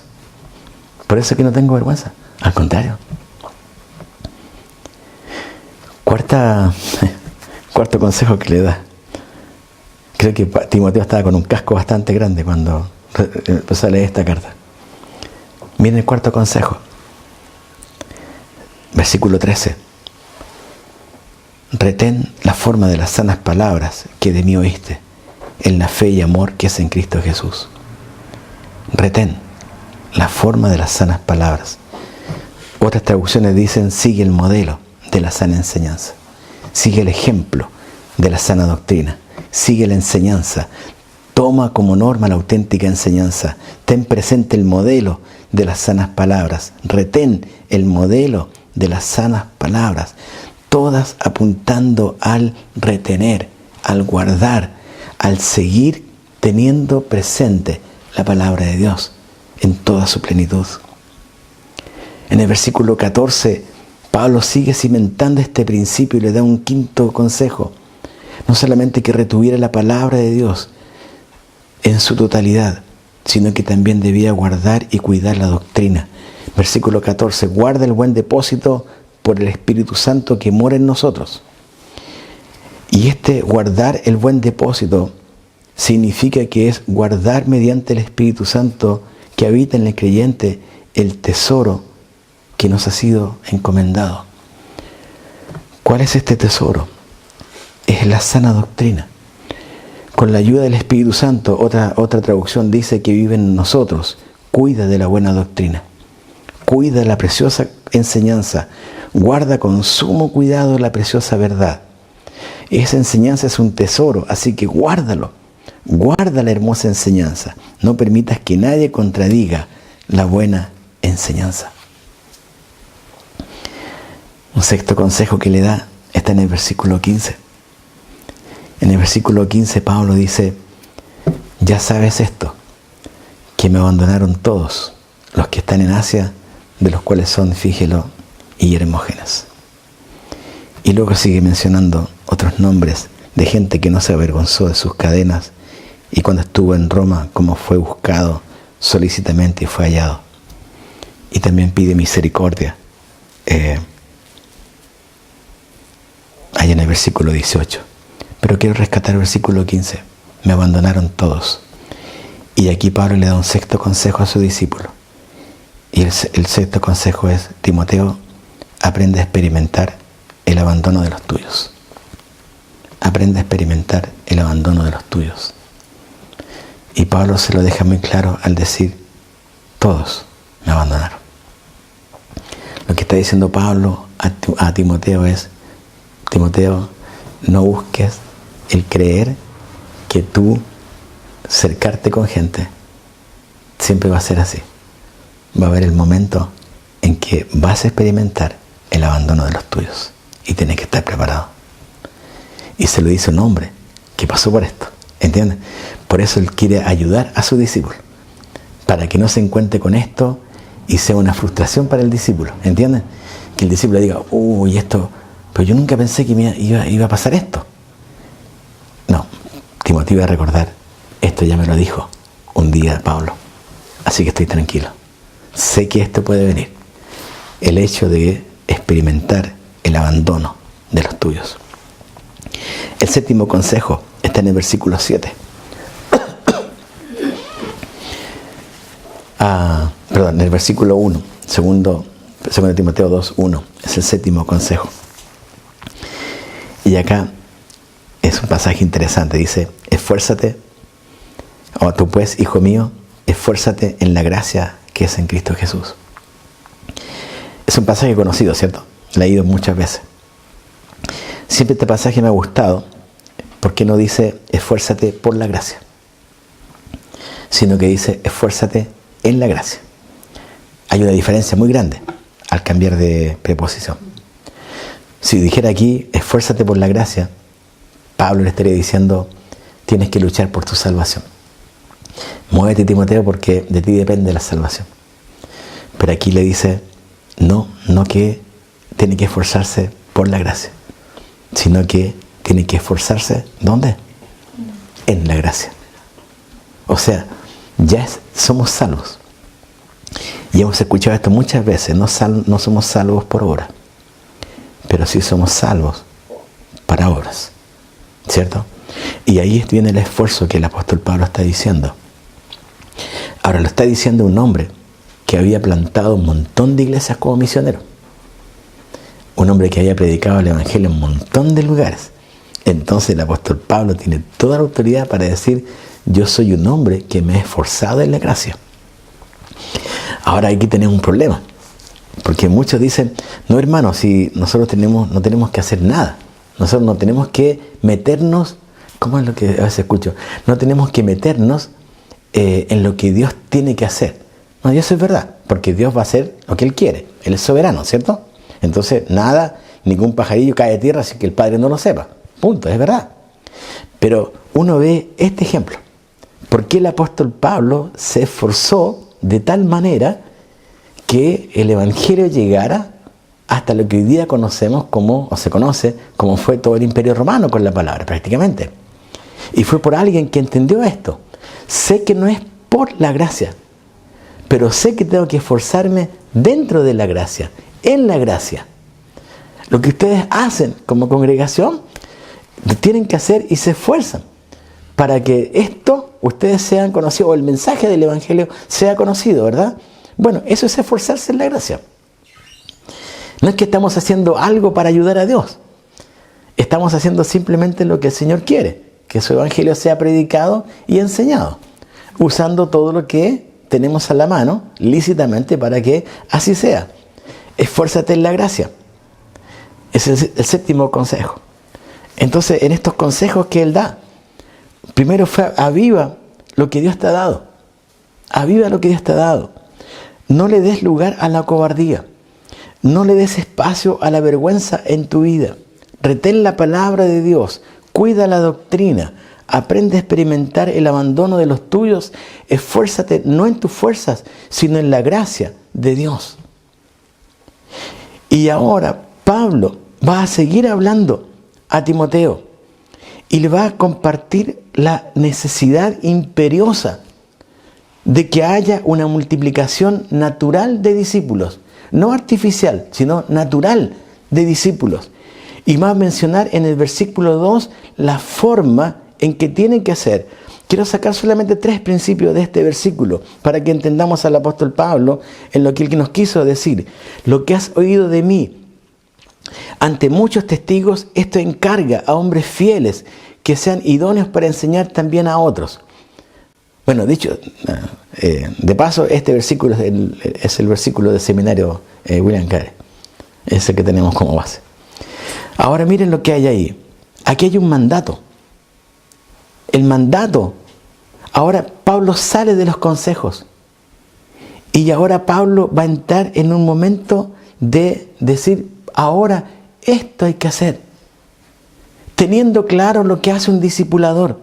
Por eso es que no tengo vergüenza. Al contrario. Cuarto consejo que le da. Creo que Timoteo estaba con un casco bastante grande cuando empezó a leer esta carta. Miren el cuarto consejo. Versículo 13. retén la forma de las sanas palabras que de mí oíste, en la fe y amor que es en Cristo Jesús. Retén la forma de las sanas palabras. Otras traducciones dicen, sigue el modelo de la sana enseñanza. Sigue el ejemplo de la sana doctrina. Sigue la enseñanza. Toma como norma la auténtica enseñanza. Ten presente el modelo de las sanas palabras. Retén el modelo de las sanas palabras. Todas apuntando al retener, al guardar, al seguir teniendo presente la palabra de Dios en toda su plenitud. En el versículo 14, Pablo sigue cimentando este principio y le da un quinto consejo. No solamente que retuviera la palabra de Dios en su totalidad, sino que también debía guardar y cuidar la doctrina. Versículo 14, guarda el buen depósito por el Espíritu Santo que mora en nosotros. Y este guardar el buen depósito significa que es guardar mediante el Espíritu Santo que habita en el creyente el tesoro que nos ha sido encomendado. ¿Cuál es este tesoro? Es la sana doctrina. Con la ayuda del Espíritu Santo, otra traducción dice que vive en nosotros. Cuida de la buena doctrina. Cuida de la preciosa enseñanza. Guarda con sumo cuidado la preciosa verdad. Esa enseñanza es un tesoro, así que guárdalo. Guarda la hermosa enseñanza. No permitas que nadie contradiga la buena enseñanza. Un sexto consejo que le da está en el versículo 15. En el versículo 15 Pablo dice, ya sabes esto, que me abandonaron todos los que están en Asia, de los cuales son Fígelo y Hermógenes. Y luego sigue mencionando otros nombres de gente que no se avergonzó de sus cadenas y cuando estuvo en Roma, como fue buscado solícitamente y fue hallado. Y también pide misericordia. Ahí en el versículo 18. Pero quiero rescatar el versículo 15. Me abandonaron todos. Y aquí Pablo le da un sexto consejo a su discípulo. Y el sexto consejo es, Timoteo, aprende a experimentar el abandono de los tuyos. Aprende a experimentar el abandono de los tuyos. Y Pablo se lo deja muy claro al decir, todos me abandonaron. Lo que está diciendo Pablo a Timoteo es, Timoteo, no busques el creer que tú cercarte con gente siempre va a ser así. Va a haber el momento en que vas a experimentar el abandono de los tuyos y tienes que estar preparado. Y se lo dice un hombre que pasó por esto, ¿entiendes? Por eso él quiere ayudar a su discípulo, para que no se encuentre con esto y sea una frustración para el discípulo, ¿entiendes? Que el discípulo diga, uy, esto, pero yo nunca pensé que iba a pasar esto. No, Timoteo iba a recordar, esto ya me lo dijo un día Pablo, así que estoy tranquilo. Sé que esto puede venir, el hecho de experimentar el abandono de los tuyos. El séptimo consejo está en el versículo 7. En el versículo 1, segundo Timoteo 2:1, es el séptimo consejo. Y acá es un pasaje interesante, dice, esfuérzate, o tú pues, hijo mío, esfuérzate en la gracia que es en Cristo Jesús. Es un pasaje conocido, ¿cierto? Leído muchas veces. Siempre este pasaje me ha gustado, porque no dice esfuérzate por la gracia, sino que dice esfuérzate en la gracia. Hay una diferencia muy grande al cambiar de preposición. Si dijera aquí esfuérzate por la gracia, Pablo le estaría diciendo tienes que luchar por tu salvación. Muévete, Timoteo, porque de ti depende la salvación. Pero aquí le dice no que tiene que esforzarse por la gracia, sino que tiene que esforzarse, ¿dónde? En la gracia. O sea, ya somos salvos. Y hemos escuchado esto muchas veces, no somos salvos por obra, pero sí somos salvos para obras, ¿cierto? Y ahí viene el esfuerzo que el apóstol Pablo está diciendo. Ahora lo está diciendo un hombre que había plantado un montón de iglesias como misionero. un hombre que había predicado el Evangelio en un montón de lugares. Entonces el apóstol Pablo tiene toda la autoridad para decir, yo soy un hombre que me he esforzado en la gracia. Ahora aquí tenemos un problema, porque muchos dicen, no hermano, si nosotros no tenemos que hacer nada, nosotros no tenemos que meternos, ¿cómo es lo que a veces escucho? No tenemos que meternos en lo que Dios tiene que hacer. No, y eso es verdad, porque Dios va a hacer lo que Él quiere, Él es soberano, ¿cierto? Entonces nada, ningún pajarillo cae de tierra sin que el Padre no lo sepa, punto, es verdad. Pero uno ve este ejemplo, ¿por qué el apóstol Pablo se esforzó de tal manera que el Evangelio llegara hasta lo que hoy día conocemos como, o se conoce como fue todo el Imperio Romano con la palabra, prácticamente? Y fue por alguien que entendió esto. Sé que no es por la gracia, pero sé que tengo que esforzarme dentro de la gracia, en la gracia. Lo que ustedes hacen como congregación, lo tienen que hacer y se esfuerzan para que esto, ustedes sean conocidos, o el mensaje del Evangelio sea conocido, ¿verdad? Bueno, eso es esforzarse en la gracia. No es que estamos haciendo algo para ayudar a Dios. Estamos haciendo simplemente lo que el Señor quiere, que su Evangelio sea predicado y enseñado, usando todo lo que tenemos a la mano, lícitamente, para que así sea. Esfuérzate en la gracia. Es el séptimo consejo. Entonces, en estos consejos que Él da, primero fue aviva lo que Dios te ha dado. Aviva lo que Dios te ha dado. No le des lugar a la cobardía. No le des espacio a la vergüenza en tu vida. Retén la palabra de Dios. Cuida la doctrina. Aprende a experimentar el abandono de los tuyos. Esfuérzate no en tus fuerzas, sino en la gracia de Dios. Y ahora Pablo va a seguir hablando a Timoteo y le va a compartir la necesidad imperiosa de que haya una multiplicación natural de discípulos, no artificial, sino natural de discípulos. Y va a mencionar en el versículo 2 la forma en que tienen que hacer. Quiero sacar solamente 3 principios de este versículo para que entendamos al apóstol Pablo en lo que él nos quiso decir. Lo que has oído de mí ante muchos testigos, esto encarga a hombres fieles que sean idóneos para enseñar también a otros. Bueno, dicho de paso, este versículo es el versículo del seminario William Carey, ese que tenemos como base. Ahora miren lo que hay ahí. Aquí hay un mandato. El mandato. Ahora Pablo sale de los consejos. Y ahora Pablo va a entrar en un momento de decir, ahora esto hay que hacer. Teniendo claro lo que hace un discipulador.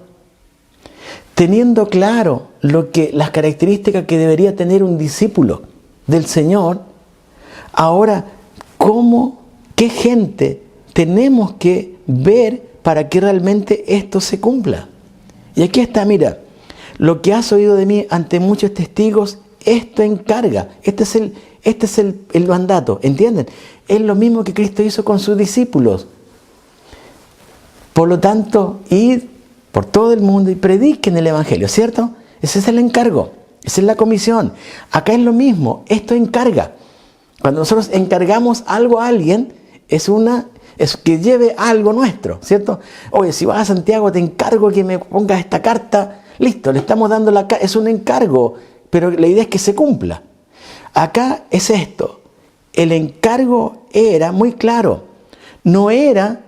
Teniendo claro las características que debería tener un discípulo del Señor. Ahora, ¿qué gente tenemos que ver para que realmente esto se cumpla? Y aquí está, mira, lo que has oído de mí ante muchos testigos, esto encarga. Este es el mandato, ¿entienden? Es lo mismo que Cristo hizo con sus discípulos. Por lo tanto, id por todo el mundo y prediquen el Evangelio, ¿cierto? Ese es el encargo, esa es la comisión. Acá es lo mismo, esto encarga. Cuando nosotros encargamos algo a alguien, es que lleve algo nuestro, ¿cierto? Oye, si vas a Santiago te encargo que me pongas esta carta. Listo, le estamos dando la carta, es un encargo, pero la idea es que se cumpla. Acá es esto, el encargo era muy claro, no era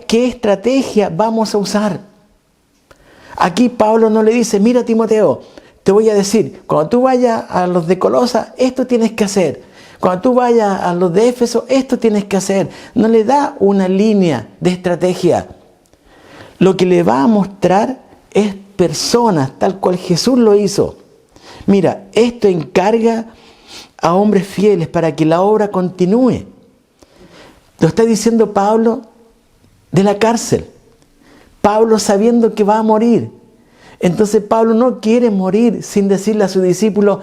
qué estrategia vamos a usar. Aquí Pablo no le dice, mira Timoteo, te voy a decir, cuando tú vayas a los de Colosa, esto tienes que hacer. Cuando tú vayas a los de Éfeso, esto tienes que hacer. No le da una línea de estrategia. Lo que le va a mostrar es personas, tal cual Jesús lo hizo. Mira, esto encarga a hombres fieles para que la obra continúe. Lo está diciendo Pablo de la cárcel. Pablo sabiendo que va a morir. Entonces Pablo no quiere morir sin decirle a su discípulo,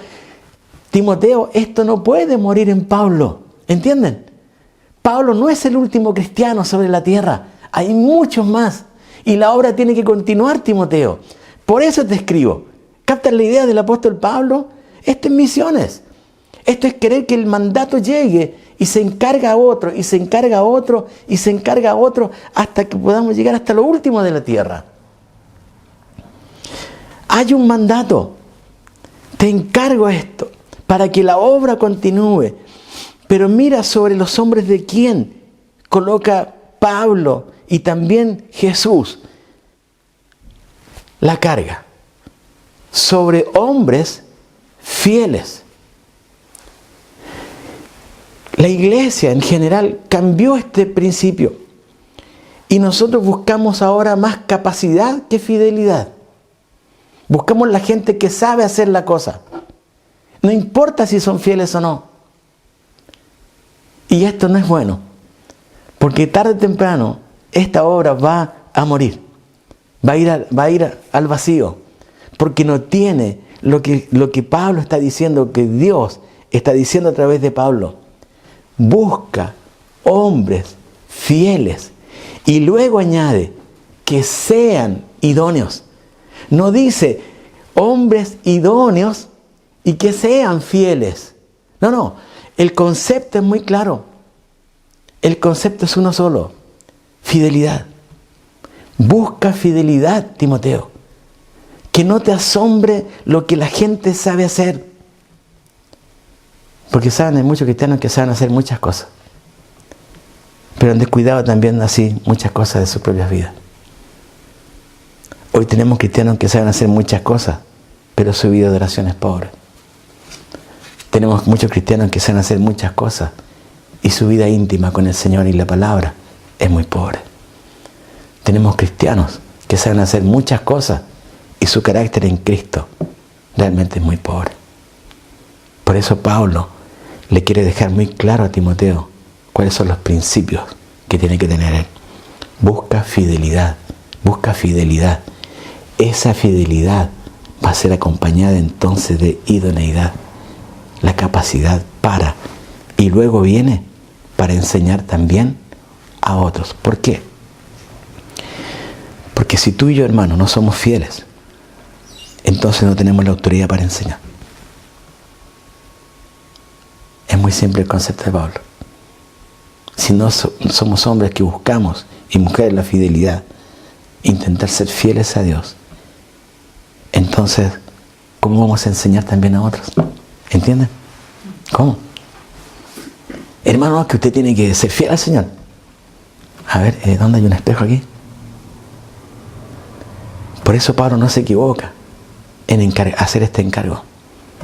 Timoteo, esto no puede morir en Pablo. ¿Entienden? Pablo no es el último cristiano sobre la tierra. Hay muchos más. Y la obra tiene que continuar, Timoteo. Por eso te escribo. ¿Captan la idea del apóstol Pablo? Esto es misiones. Esto es querer que el mandato llegue y se encarga a otro, y se encarga a otro, y se encarga a otro, hasta que podamos llegar hasta lo último de la tierra. Hay un mandato. Te encargo esto, para que la obra continúe. Pero mira sobre los hombres de quién coloca Pablo y también Jesús la carga. Sobre hombres fieles. La iglesia en general cambió este principio y nosotros buscamos ahora más capacidad que fidelidad. Buscamos la gente que sabe hacer la cosa. No importa si son fieles o no. Y esto no es bueno, porque tarde o temprano esta obra va a morir, va a ir al vacío, porque no tiene lo que Pablo está diciendo, que Dios está diciendo a través de Pablo. Busca hombres fieles y luego añade que sean idóneos. No dice hombres idóneos y que sean fieles. No. El concepto es muy claro. El concepto es uno solo. Fidelidad. Busca fidelidad, Timoteo. Que no te asombre lo que la gente sabe hacer. Porque saben, hay muchos cristianos que saben hacer muchas cosas. Pero han descuidado también así muchas cosas de sus propias vidas. Hoy tenemos cristianos que saben hacer muchas cosas, pero su vida de oración es pobre. Tenemos muchos cristianos que saben hacer muchas cosas y su vida íntima con el Señor y la palabra es muy pobre. Tenemos cristianos que saben hacer muchas cosas y su carácter en Cristo realmente es muy pobre. Por eso Pablo le quiere dejar muy claro a Timoteo cuáles son los principios que tiene que tener él. Busca fidelidad, busca fidelidad. Esa fidelidad va a ser acompañada entonces de idoneidad, la capacidad para, y luego viene para enseñar también a otros. ¿Por qué? Porque si tú y yo, hermano, no somos fieles, entonces no tenemos la autoridad para enseñar. Es muy simple el concepto de Pablo. Si no somos hombres que buscamos y mujeres la fidelidad, intentar ser fieles a Dios, entonces, ¿cómo vamos a enseñar también a otros? ¿Entienden? ¿Cómo? Hermano, que usted tiene que ser fiel al Señor. A ver, ¿dónde hay un espejo aquí? Por eso Pablo no se equivoca en hacer este encargo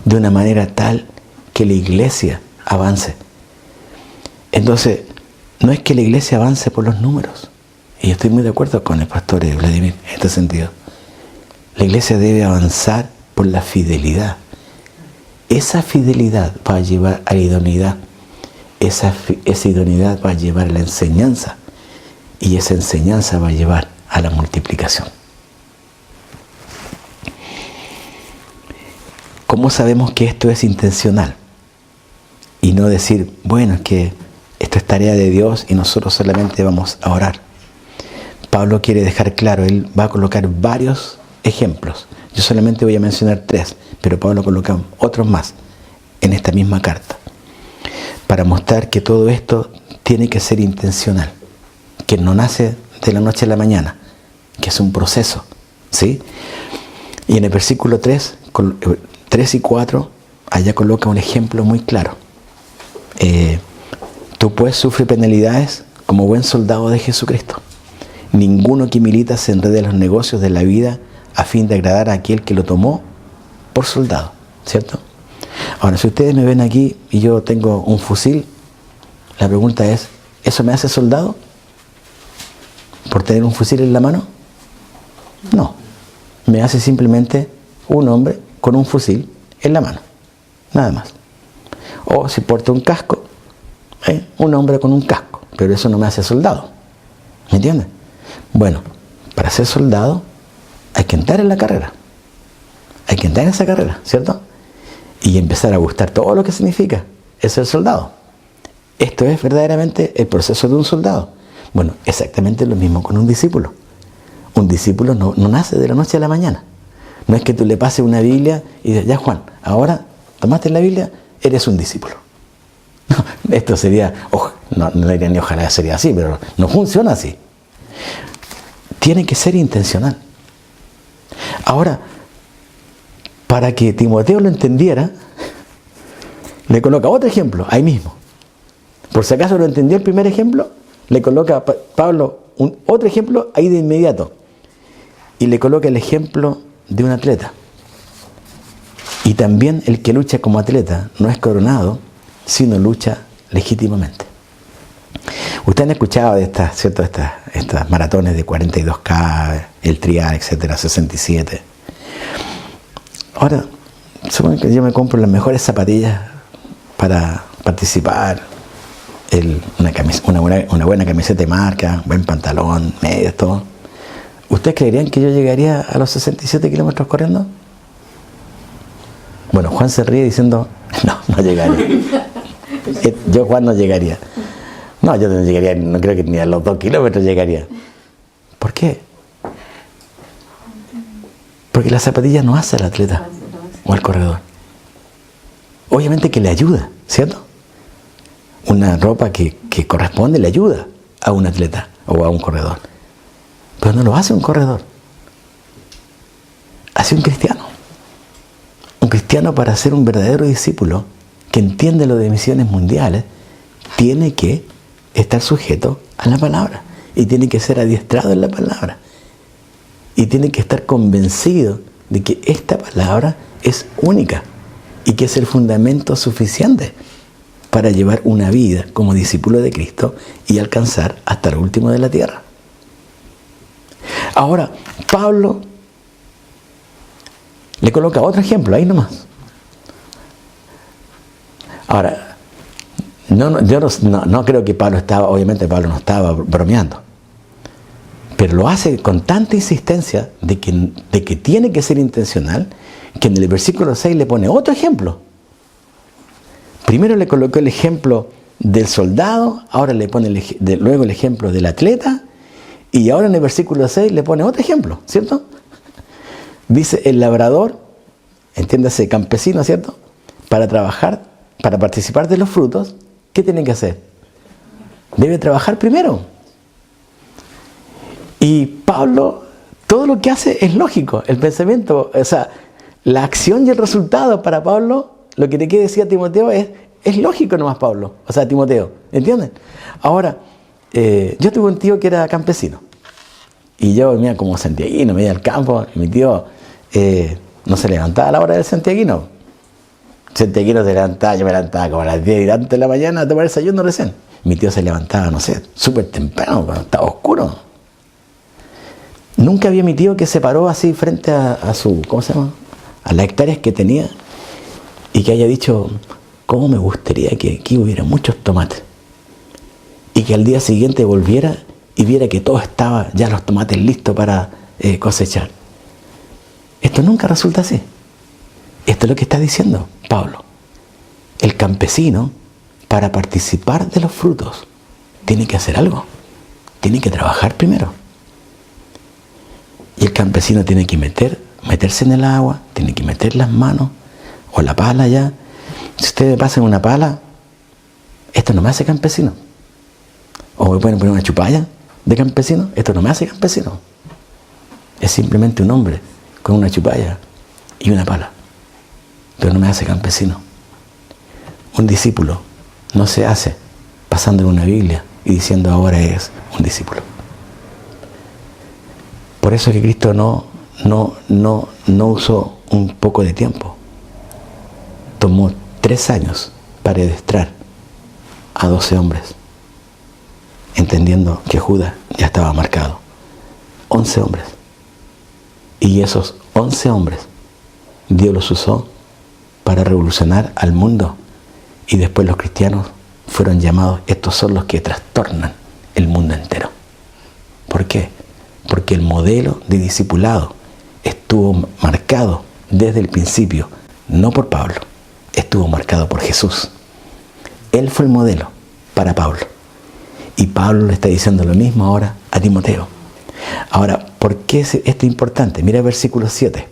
de una manera tal que la iglesia avance. Entonces, no es que la iglesia avance por los números. Y yo estoy muy de acuerdo con el pastor Vladimir en este sentido. La iglesia debe avanzar por la fidelidad. Esa fidelidad va a llevar a la idoneidad. Esa idoneidad va a llevar a la enseñanza. Y esa enseñanza va a llevar a la multiplicación. ¿Cómo sabemos que esto es intencional? Y no decir, bueno, es que esto es tarea de Dios y nosotros solamente vamos a orar. Pablo quiere dejar claro, él va a colocar varios ejemplos. Yo solamente voy a mencionar 3, pero Pablo coloca otros más en esta misma carta, para mostrar que todo esto tiene que ser intencional, que no nace de la noche a la mañana, que es un proceso, ¿sí? Y en el versículo 3 y 4, allá coloca un ejemplo muy claro. Tú pues sufre penalidades como buen soldado de Jesucristo. Ninguno que milita se enrede en los negocios de la vida a fin de agradar a aquel que lo tomó por soldado, ¿cierto? Ahora, si ustedes me ven aquí y yo tengo un fusil, la pregunta es, ¿eso me hace soldado? ¿Por tener un fusil en la mano? No, me hace simplemente un hombre con un fusil en la mano, nada más. O si porto un casco, un hombre con un casco, pero eso no me hace soldado, ¿me entienden? Bueno, para ser soldado hay que entrar en la carrera, hay que entrar en esa carrera, ¿cierto? Y empezar a gustar todo lo que significa es ser soldado. Esto es verdaderamente el proceso de un soldado. Bueno, exactamente lo mismo con un discípulo. Un discípulo no nace de la noche a la mañana. No es que tú le pases una Biblia y dices, ya Juan, ahora tomaste la Biblia, eres un discípulo. No, esto sería, no le diría ni ojalá sería así, pero no funciona así. Tiene que ser intencional. Ahora, para que Timoteo lo entendiera, le coloca otro ejemplo, ahí mismo. Por si acaso lo entendió el primer ejemplo, le coloca a Pablo otro ejemplo ahí de inmediato. Y le coloca el ejemplo de un atleta. Y también el que lucha como atleta no es coronado, sino lucha legítimamente. Ustedes han escuchado de estas, ¿cierto? Estas maratones de 42K, el trial, etcétera, 67. Ahora, supongo que yo me compro las mejores zapatillas para participar, una buena camiseta de marca, buen pantalón, medias, todo. ¿Ustedes creerían que yo llegaría a los 67 kilómetros corriendo? Bueno, Juan se ríe diciendo, no llegaría. Yo, Juan, no llegaría. No, yo no llegaría, no creo que ni a los 2 kilómetros llegaría. ¿Por qué? Porque la zapatilla no hace al atleta o al corredor. Obviamente que le ayuda, ¿cierto? Una ropa que corresponde le ayuda a un atleta o a un corredor. Pero no lo hace un corredor. Hace un cristiano. Un cristiano, para ser un verdadero discípulo que entiende lo de misiones mundiales, tiene que estar sujeto a la palabra y tiene que ser adiestrado en la palabra y tiene que estar convencido de que esta palabra es única y que es el fundamento suficiente para llevar una vida como discípulo de Cristo y alcanzar hasta lo último de la tierra. Ahora, Pablo le coloca otro ejemplo, ahí nomás. Ahora, yo no creo que obviamente Pablo no estaba bromeando, pero lo hace con tanta insistencia de que tiene que ser intencional, que en el versículo 6 le pone otro ejemplo. Primero le colocó el ejemplo del soldado, ahora le pone luego el ejemplo del atleta, y ahora en el versículo 6 le pone otro ejemplo, ¿cierto? Dice, el labrador, entiéndase, campesino, ¿cierto? Para trabajar, para participar de los frutos, ¿qué tiene que hacer? Debe trabajar primero. Y Pablo, todo lo que hace es lógico, el pensamiento, o sea, la acción y el resultado para Pablo, lo que te quiere decir a Timoteo es lógico nomás, Pablo, o sea, Timoteo, ¿entienden? Ahora, yo tuve un tío que era campesino, y yo venía como santiaguino, me iba al campo, y mi tío no se levantaba a la hora del santiaguino. Santiaguino se levantaba, yo me levantaba como a las 10 y tanto de la mañana a tomar desayuno recién. Mi tío se levantaba, no sé, súper temprano, cuando estaba oscuro. Nunca vi a mi tío que se paró así frente a su, ¿cómo se llama? A las hectáreas que tenía y que haya dicho, ¿cómo me gustaría que aquí hubiera muchos tomates? Y que al día siguiente volviera y viera que todo estaba, ya los tomates listos para cosechar. Esto nunca resulta así. Esto es lo que está diciendo Pablo. El campesino, para participar de los frutos, tiene que hacer algo. Tiene que trabajar primero. Y el campesino tiene que meterse en el agua, tiene que meter las manos, o la pala ya. Si ustedes me pasan una pala, esto no me hace campesino. O me pueden poner una chupalla de campesino, esto no me hace campesino. Es simplemente un hombre con una chupalla y una pala. Pero no me hace campesino. Un discípulo no se hace pasando en una Biblia y diciendo ahora es un discípulo. Por eso es que Cristo no usó un poco de tiempo. Tomó 3 años para adiestrar a 12 hombres, entendiendo que Judas ya estaba marcado. 11 hombres. Y esos 11 hombres Dios los usó para revolucionar al mundo. Y después los cristianos fueron llamados, estos son los que trastornan el mundo entero. ¿Por qué? Porque el modelo de discipulado estuvo marcado desde el principio, no por Pablo, estuvo marcado por Jesús. Él fue el modelo para Pablo. Y Pablo le está diciendo lo mismo ahora a Timoteo. Ahora, ¿por qué esto es importante? Mira el versículo 7.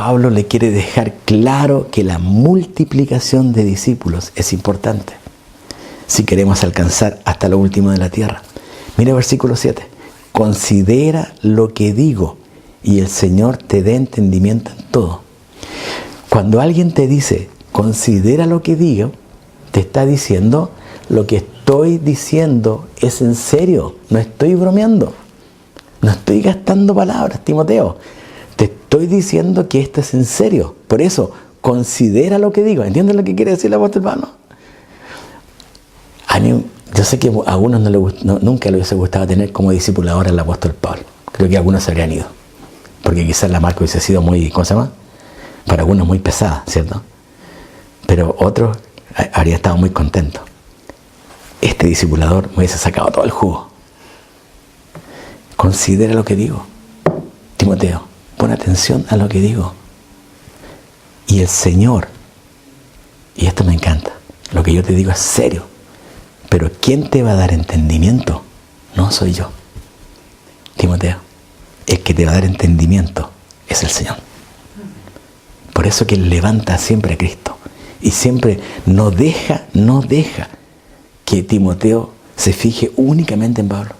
Pablo le quiere dejar claro que la multiplicación de discípulos es importante si queremos alcanzar hasta lo último de la tierra. Mira versículo 7. Considera lo que digo y el Señor te dé entendimiento en todo. Cuando alguien te dice, considera lo que digo, te está diciendo, lo que estoy diciendo es en serio, no estoy bromeando, no estoy gastando palabras, Timoteo. Te estoy diciendo que esto es en serio. Por eso, considera lo que digo. ¿Entiendes lo que quiere decir el apóstol Pablo? A mí, yo sé que a algunos nunca le hubiese gustado tener como discipulador al apóstol Pablo. Creo que algunos se habrían ido. Porque quizás la marca hubiese sido muy, ¿cómo se llama? Para algunos muy pesada, ¿cierto? Pero otros habrían estado muy contentos. Este discipulador me hubiese sacado todo el jugo. Considera lo que digo. Timoteo, pon atención a lo que digo. Y el Señor, y esto me encanta, lo que yo te digo es serio, pero ¿quién te va a dar entendimiento? No soy yo. Timoteo, el que te va a dar entendimiento es el Señor. Por eso que Él levanta siempre a Cristo y siempre no deja que Timoteo se fije únicamente en Pablo.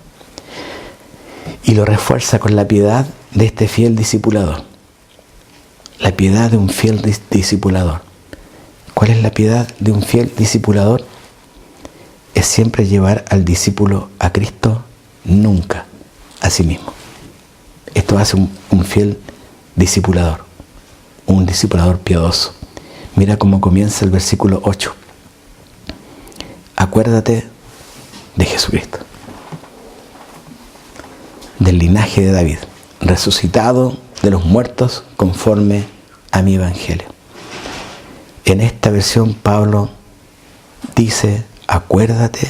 Y lo refuerza con la piedad de este fiel discipulador. La piedad de un fiel discipulador. ¿Cuál es la piedad de un fiel discipulador? Es siempre llevar al discípulo a Cristo, nunca a sí mismo. Esto hace un fiel discipulador, un discipulador piadoso. Mira cómo comienza el versículo 8. Acuérdate de Jesucristo, del linaje de David, resucitado de los muertos conforme a mi evangelio. En esta versión Pablo dice, acuérdate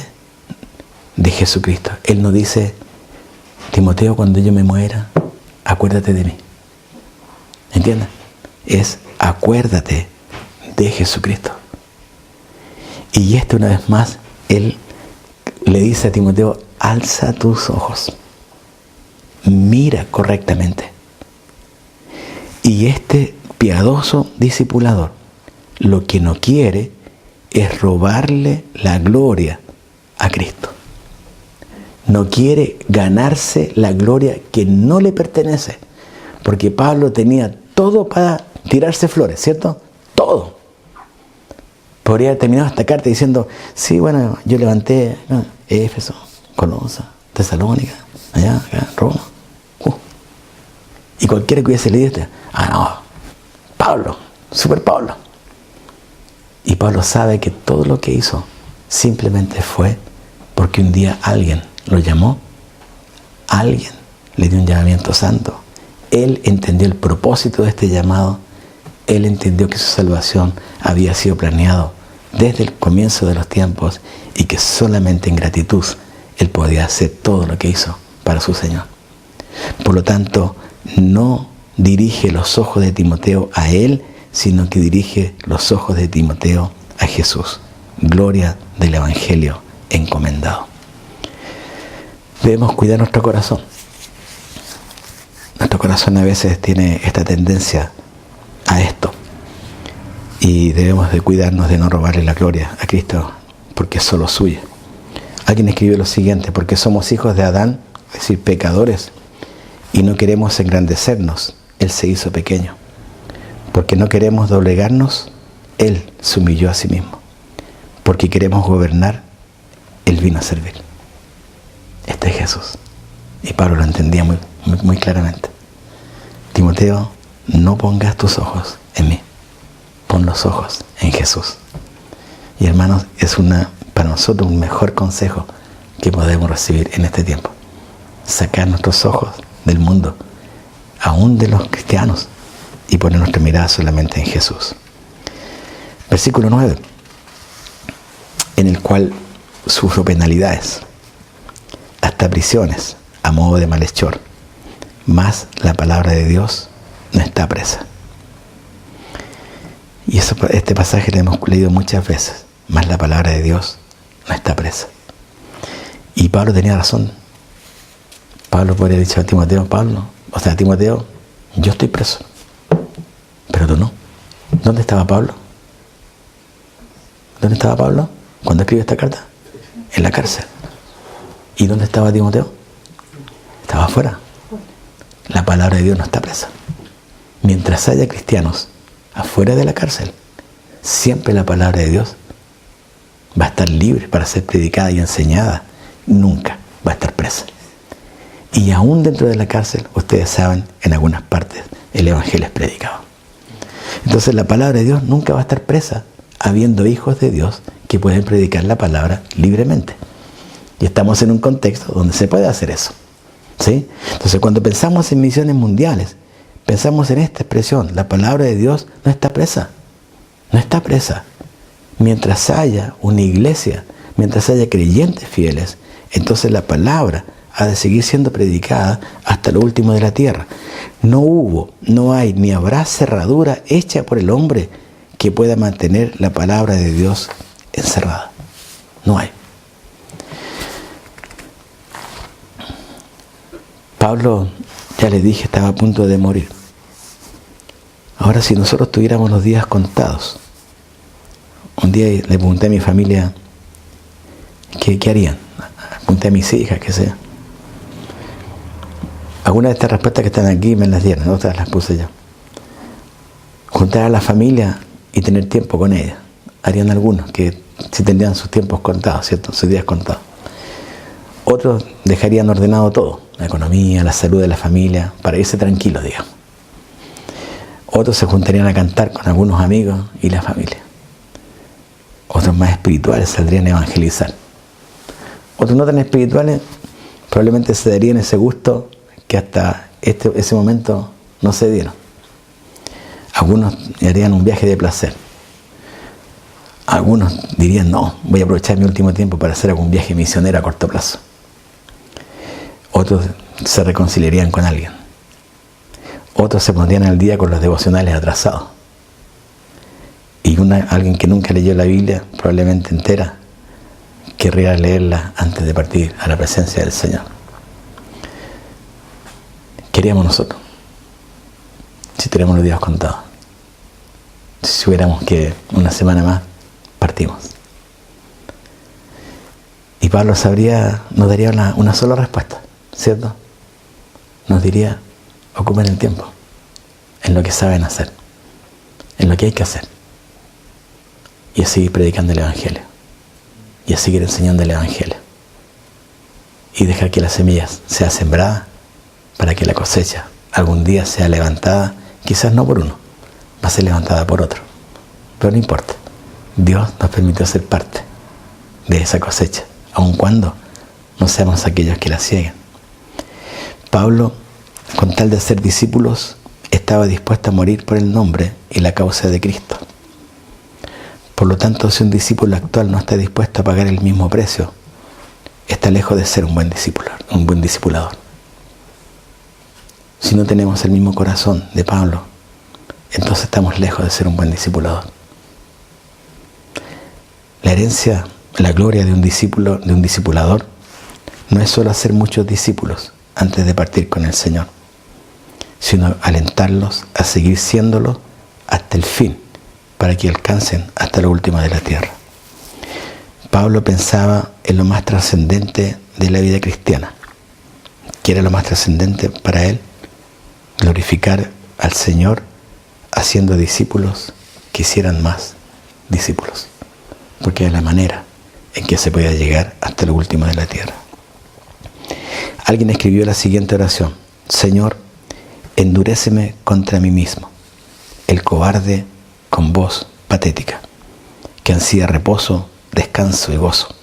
de Jesucristo. Él no dice, Timoteo, cuando yo me muera, acuérdate de mí. ¿Entiendes? Es acuérdate de Jesucristo. Y una vez más, él le dice a Timoteo, alza tus ojos, mira correctamente. Y este piadoso discipulador lo que no quiere es robarle la gloria a Cristo. No quiere ganarse la gloria que no le pertenece. Porque Pablo tenía todo para tirarse flores, ¿cierto? Todo. Podría haber terminado esta carta diciendo, sí, bueno, yo levanté Éfeso, Colosa, Tesalónica, allá, acá, Roma. Y cualquiera que hubiese leído este, no, Pablo, super Pablo. Y Pablo sabe que todo lo que hizo simplemente fue porque un día alguien lo llamó, alguien le dio un llamamiento santo. Él entendió el propósito de este llamado, él entendió que su salvación había sido planeado desde el comienzo de los tiempos y que solamente en gratitud él podía hacer todo lo que hizo para su Señor. Por lo tanto, no dirige los ojos de Timoteo a él, sino que dirige los ojos de Timoteo a Jesús. Gloria del Evangelio encomendado. Debemos cuidar nuestro corazón. Nuestro corazón a veces tiene esta tendencia a esto. Y debemos de cuidarnos de no robarle la gloria a Cristo, porque es solo suya. Alguien escribió lo siguiente, porque somos hijos de Adán, es decir, pecadores, y no queremos engrandecernos, Él se hizo pequeño. Porque no queremos doblegarnos, Él se humilló a sí mismo. Porque queremos gobernar, Él vino a servir. Este es Jesús. Y Pablo lo entendía muy claramente. Timoteo, no pongas tus ojos en mí. Pon los ojos en Jesús. Y hermanos, es para nosotros un mejor consejo que podemos recibir en este tiempo. Sacar nuestros ojos del mundo, aún de los cristianos, y poner nuestra mirada solamente en Jesús. Versículo 9, en el cual sufro penalidades, hasta prisiones, a modo de malhechor, mas la palabra de Dios no está presa. Y este pasaje lo hemos leído muchas veces, mas la palabra de Dios no está presa. Y Pablo tenía razón. Pablo podría haber dicho a Timoteo, Timoteo, yo estoy preso. ¿Dónde estaba Pablo? ¿Dónde estaba Pablo cuando escribió esta carta? En la cárcel. ¿Y dónde estaba Timoteo? Estaba afuera. La palabra de Dios no está presa. Mientras haya cristianos afuera de la cárcel, siempre la palabra de Dios va a estar libre para ser predicada y enseñada. Nunca va a estar presa. Y aún dentro de la cárcel, ustedes saben, en algunas partes el evangelio es predicado. Entonces la palabra de Dios nunca va a estar presa, habiendo hijos de Dios que pueden predicar la palabra libremente. Y estamos en un contexto donde se puede hacer eso, ¿sí? Entonces cuando pensamos en misiones mundiales, pensamos en esta expresión: la palabra de Dios no está presa. No está presa. Mientras haya una iglesia, mientras haya creyentes fieles, entonces la palabra ha de seguir siendo predicada hasta lo último de la tierra. No hubo, no hay, ni habrá cerradura hecha por el hombre que pueda mantener la palabra de Dios encerrada. No hay. Pablo, ya les dije, estaba a punto de morir. Ahora, si nosotros tuviéramos los días contados, un día le pregunté a mi familia qué harían. Pregunté a mis hijas, qué sea. Algunas de estas respuestas que están aquí me las dieron, otras las puse yo. Juntar a la familia y tener tiempo con ella. Harían algunos que sí tendrían sus tiempos contados, ¿cierto? Sus días contados. Otros dejarían ordenado todo, la economía, la salud de la familia, para irse tranquilos, digamos. Otros se juntarían a cantar con algunos amigos y la familia. Otros más espirituales saldrían a evangelizar. Otros no tan espirituales probablemente se darían ese gusto que hasta ese momento no se dieron. Algunos harían un viaje de placer. Algunos dirían: no, voy a aprovechar mi último tiempo para hacer algún viaje misionero a corto plazo. Otros se reconciliarían con alguien. Otros se pondrían al día con los devocionales atrasados. Y alguien que nunca leyó la Biblia, probablemente entera, querría leerla antes de partir a la presencia del Señor. ¿Qué haríamos nosotros si tuviéramos los días contados? Si hubiéramos que una semana más partimos. Y Pablo nos daría una sola respuesta, ¿cierto? Nos diría: ocupen el tiempo en lo que saben hacer, en lo que hay que hacer, y a seguir predicando el evangelio, y a seguir enseñando el evangelio, y dejar que las semillas sean sembradas para que la cosecha algún día sea levantada, quizás no por uno, va a ser levantada por otro, pero no importa. Dios nos permitió ser parte de esa cosecha, aun cuando no seamos aquellos que la cieguen. Pablo, con tal de ser discípulos, estaba dispuesto a morir por el nombre y la causa de Cristo. Por lo tanto, si un discípulo actual no está dispuesto a pagar el mismo precio, está lejos de ser un buen discipulador. Si no tenemos el mismo corazón de Pablo, entonces estamos lejos de ser un buen discipulador. La herencia, la gloria de un discipulador, no es solo hacer muchos discípulos antes de partir con el Señor, sino alentarlos a seguir siéndolo hasta el fin, para que alcancen hasta lo último de la tierra. Pablo pensaba en lo más trascendente de la vida cristiana. ¿Qué era lo más trascendente para él? Glorificar al Señor haciendo discípulos que hicieran más discípulos, porque es la manera en que se puede llegar hasta lo último de la tierra. Alguien escribió la siguiente oración: Señor, enduréceme contra mí mismo, el cobarde con voz patética, que ansía reposo, descanso y gozo.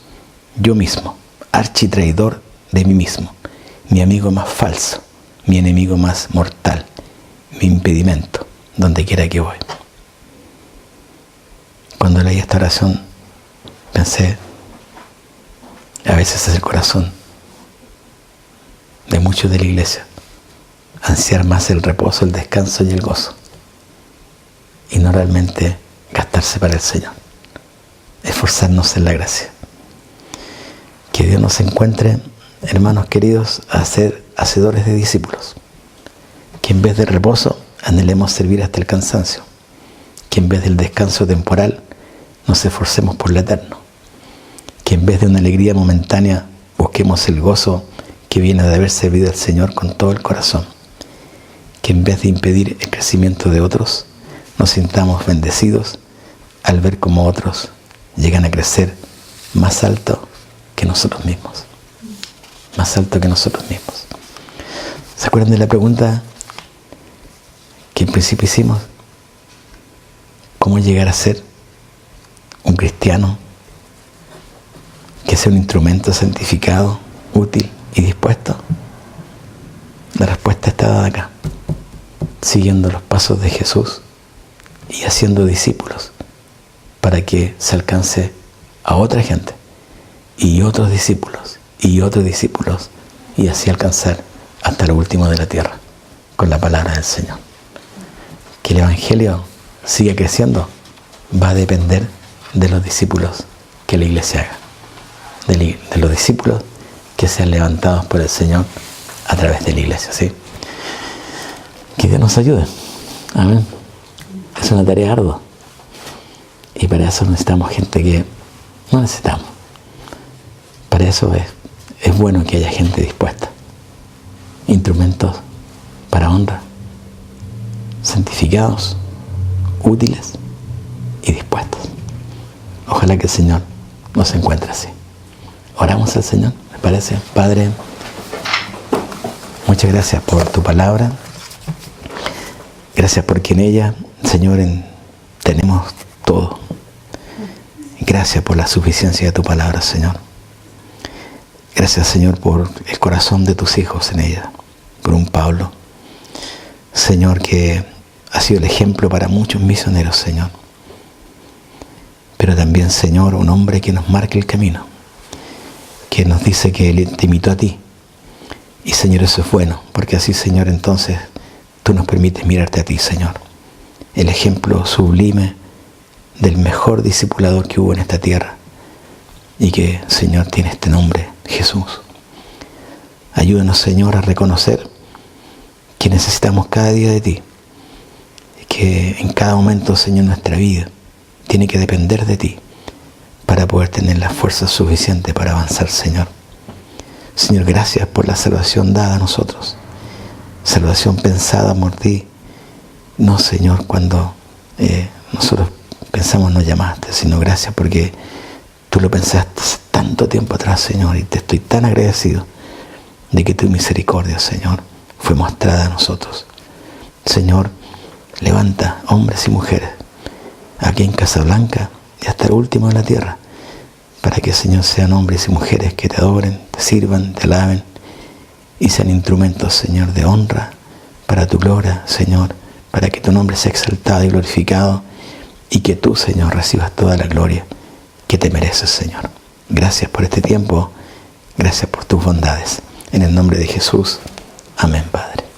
Yo mismo, architraidor de mí mismo, mi amigo más falso, mi enemigo más mortal, mi impedimento, donde quiera que voy. Cuando leí esta oración, pensé, a veces es el corazón de muchos de la iglesia, ansiar más el reposo, el descanso y el gozo, y no realmente gastarse para el Señor, esforzarnos en la gracia. Que Dios nos encuentre, hermanos queridos, a ser hacedores de discípulos, que en vez de reposo anhelemos servir hasta el cansancio, que en vez del descanso temporal nos esforcemos por lo eterno, que en vez de una alegría momentánea busquemos el gozo que viene de haber servido al Señor con todo el corazón, que en vez de impedir el crecimiento de otros, nos sintamos bendecidos al ver cómo otros llegan a crecer más alto que nosotros mismos. Más alto que nosotros mismos. ¿Se acuerdan de la pregunta que en principio hicimos? ¿Cómo llegar a ser un cristiano que sea un instrumento santificado, útil y dispuesto? La respuesta está dada acá. Siguiendo los pasos de Jesús y haciendo discípulos para que se alcance a otra gente y otros discípulos y otros discípulos y así alcanzar hasta lo último de la tierra con la palabra del Señor. Que el Evangelio siga creciendo va a depender de los discípulos que la iglesia haga, de los discípulos que sean levantados por el Señor a través de la iglesia, ¿sí? Que Dios nos ayude. Amén. Es una tarea ardua. Y para eso necesitamos gente que... No necesitamos. Para eso es bueno que haya gente dispuesta. Instrumentos para honra. Santificados, útiles y dispuestos. Ojalá que el Señor nos encuentre así. Oramos al Señor, ¿me parece? Padre, muchas gracias por tu palabra. Gracias porque en ella, Señor, tenemos todo. Gracias por la suficiencia de tu palabra, Señor. Gracias, Señor, por el corazón de tus hijos en ella. Por un Pablo, Señor, que ha sido el ejemplo para muchos misioneros, Señor. Pero también, Señor, un hombre que nos marca el camino, que nos dice que Él te imitó a ti. Y, Señor, eso es bueno, porque así, Señor, entonces tú nos permites mirarte a ti, Señor. El ejemplo sublime del mejor discipulador que hubo en esta tierra y que, Señor, tiene este nombre, Jesús. Ayúdanos, Señor, a reconocer que necesitamos cada día de ti, que en cada momento, Señor, nuestra vida tiene que depender de ti para poder tener la fuerza suficiente para avanzar, Señor. Señor, gracias por la salvación dada a nosotros. Salvación pensada por ti. No, Señor, cuando nosotros pensamos nos llamaste, sino gracias porque tú lo pensaste hace tanto tiempo atrás, Señor, y te estoy tan agradecido de que tu misericordia, Señor, fue mostrada a nosotros. Señor, levanta hombres y mujeres aquí en Casablanca y hasta el último de la tierra, para que, Señor, sean hombres y mujeres que te adoren, te sirvan, te alaben y sean instrumentos, Señor, de honra para tu gloria, Señor, para que tu nombre sea exaltado y glorificado y que tú, Señor, recibas toda la gloria que te mereces, Señor. Gracias por este tiempo, gracias por tus bondades. En el nombre de Jesús. Amén, Padre.